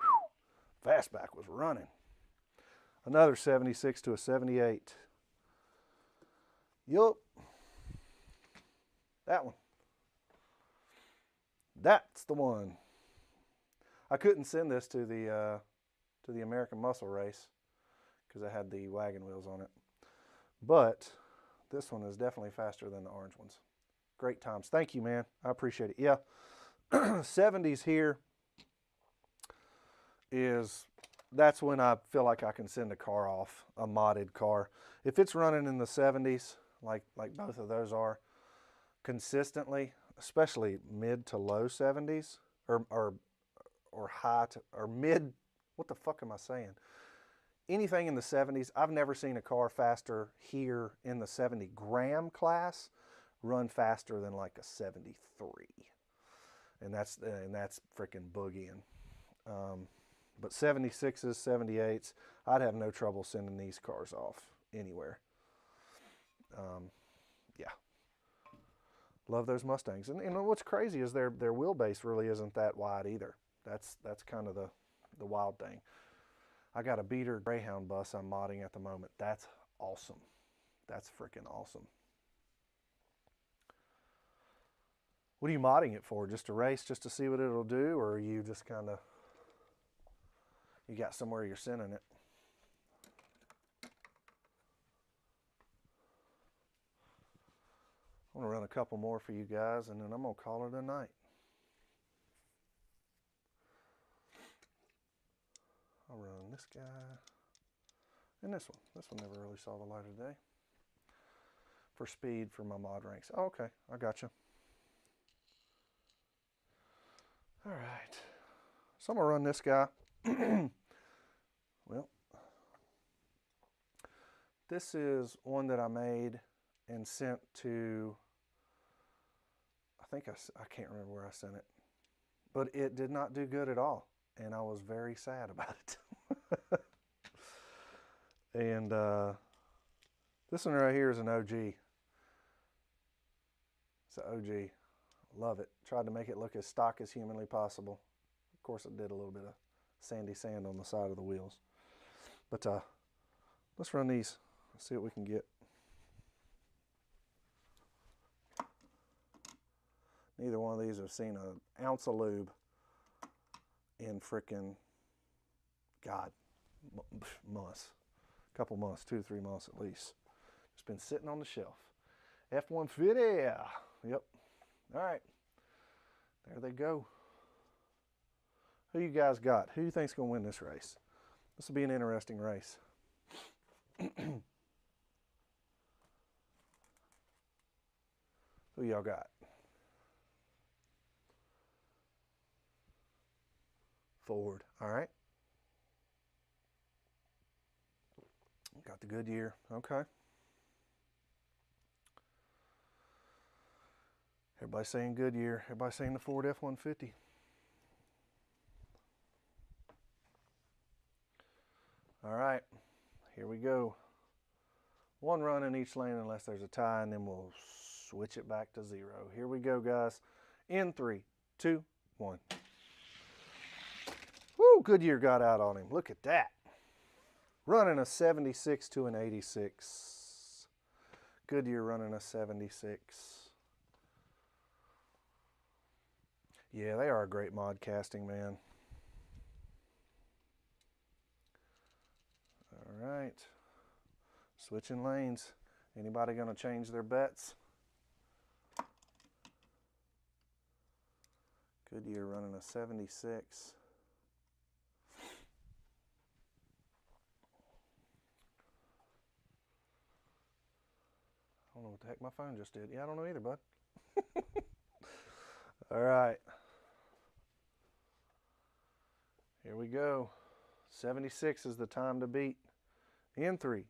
Whew. Fastback was running. Another 76 to a 78. Yup. That one. That's the one. I couldn't send this to the American Muscle Race because I had the wagon wheels on it. But this one is definitely faster than the orange ones. Great times. Thank you, man. I appreciate it. Yeah. 70s here that's when I feel like I can send a car off, a modded car. If it's running in the 70s, like both of those are, consistently, especially mid to low 70s, or high to, or mid, what the fuck am I saying? Anything in the 70s. I've never seen a car faster here in the 70 gram class run faster than like a 73. And that's freaking boogieing. But 76s, 78s, I'd have no trouble sending these cars off anywhere. Yeah. Love those Mustangs. And you know what's crazy is their wheelbase really isn't that wide either. That's kind of the wild thing. I got a beater Greyhound bus I'm modding at the moment. That's awesome. That's freaking awesome. What are you modding it for? Just a race, just to see what it'll do? Or are you just kind of, you got somewhere you're sending it? I'm going to run a couple more for you guys, and then I'm going to call it a night. I'll run this guy and this one. This one never really saw the light of day. For speed for my mod ranks. Oh, okay, I got you. All right, so I'm gonna run this guy. Well, this is one that I made and sent to, I think I can't remember where I sent it, but it did not do good at all. And I was very sad about it. And this one right here is an OG. It's an OG. Love it. Tried to make it look as stock as humanly possible. Of course, it did a little bit of sandy sand on the side of the wheels. But let's run these. Let's see what we can get. Neither one of these have seen an ounce of lube in frickin', God, months. A couple months, 2 to 3 months at least. Just been sitting on the shelf. F-150, yep. All right, there they go. Who you guys got? Who do you think's gonna win this race? This will be an interesting race. Who y'all got? Ford, all right. Got the Goodyear, okay. Everybody's saying Goodyear. Everybody's saying the Ford F-150. All right, here we go. One run in each lane unless there's a tie, and then we'll switch it back to 0. Here we go, guys. In 3, 2, 1. Woo, Goodyear got out on him. Look at that. Running a 76 to an 86. Goodyear running a 76. Yeah, they are a great mod casting, man. All right. Switching lanes. Anybody going to change their bets? Goodyear running a 76. I don't know what the heck my phone just did. Yeah, I don't know either, bud. All right. Here we go. 76 is the time to beat. In 3,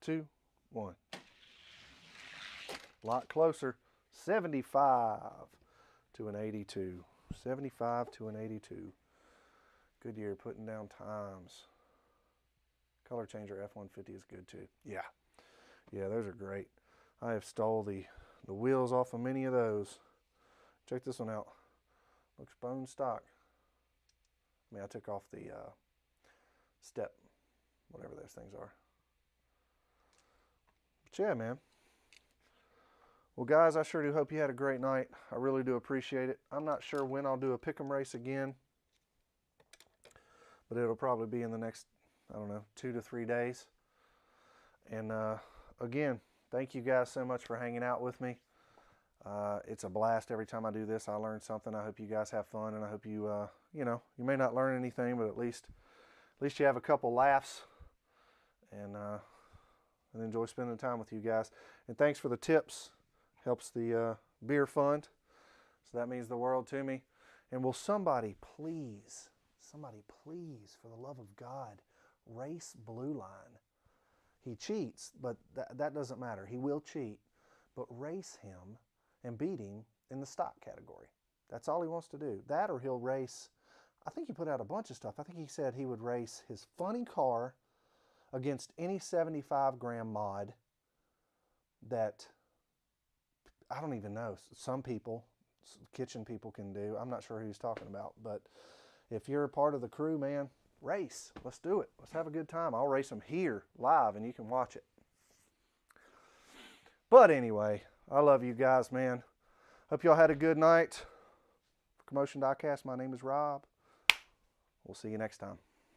2, 1. A lot closer. 75 to an 82. 75 to an 82. Goodyear putting down times. Color changer F-150 is good too. Yeah. Yeah, those are great. I have stole the wheels off of many of those. Check this one out. Looks bone stock. I mean, I took off the step, whatever those things are. But yeah, man. Well, guys, I sure do hope you had a great night. I really do appreciate it. I'm not sure when I'll do a pick 'em race again, but it'll probably be in the next, I don't know, 2 to 3 days. And again, thank you guys so much for hanging out with me. It's a blast every time I do this. I learn something. I hope you guys have fun, and I hope you, you know, you may not learn anything, but at least you have a couple laughs, and enjoy spending time with you guys. And thanks for the tips. Helps the beer fund. So that means the world to me. And will somebody please, for the love of God, race Blue Line? He cheats, but that doesn't matter. He will cheat, but race him and beat him in the stock category. That's all he wants to do. That, or he'll race, I think he put out a bunch of stuff. I think he said he would race his funny car against any 75-gram mod that, I don't even know, some people, kitchen people can do. I'm not sure who he's talking about, but if you're a part of the crew, man, race. Let's do it. Let's have a good time. I'll race them here live and you can watch it. But anyway, I love you guys, man. Hope y'all had a good night. For Commotion Diecast, my name is Rob. We'll see you next time.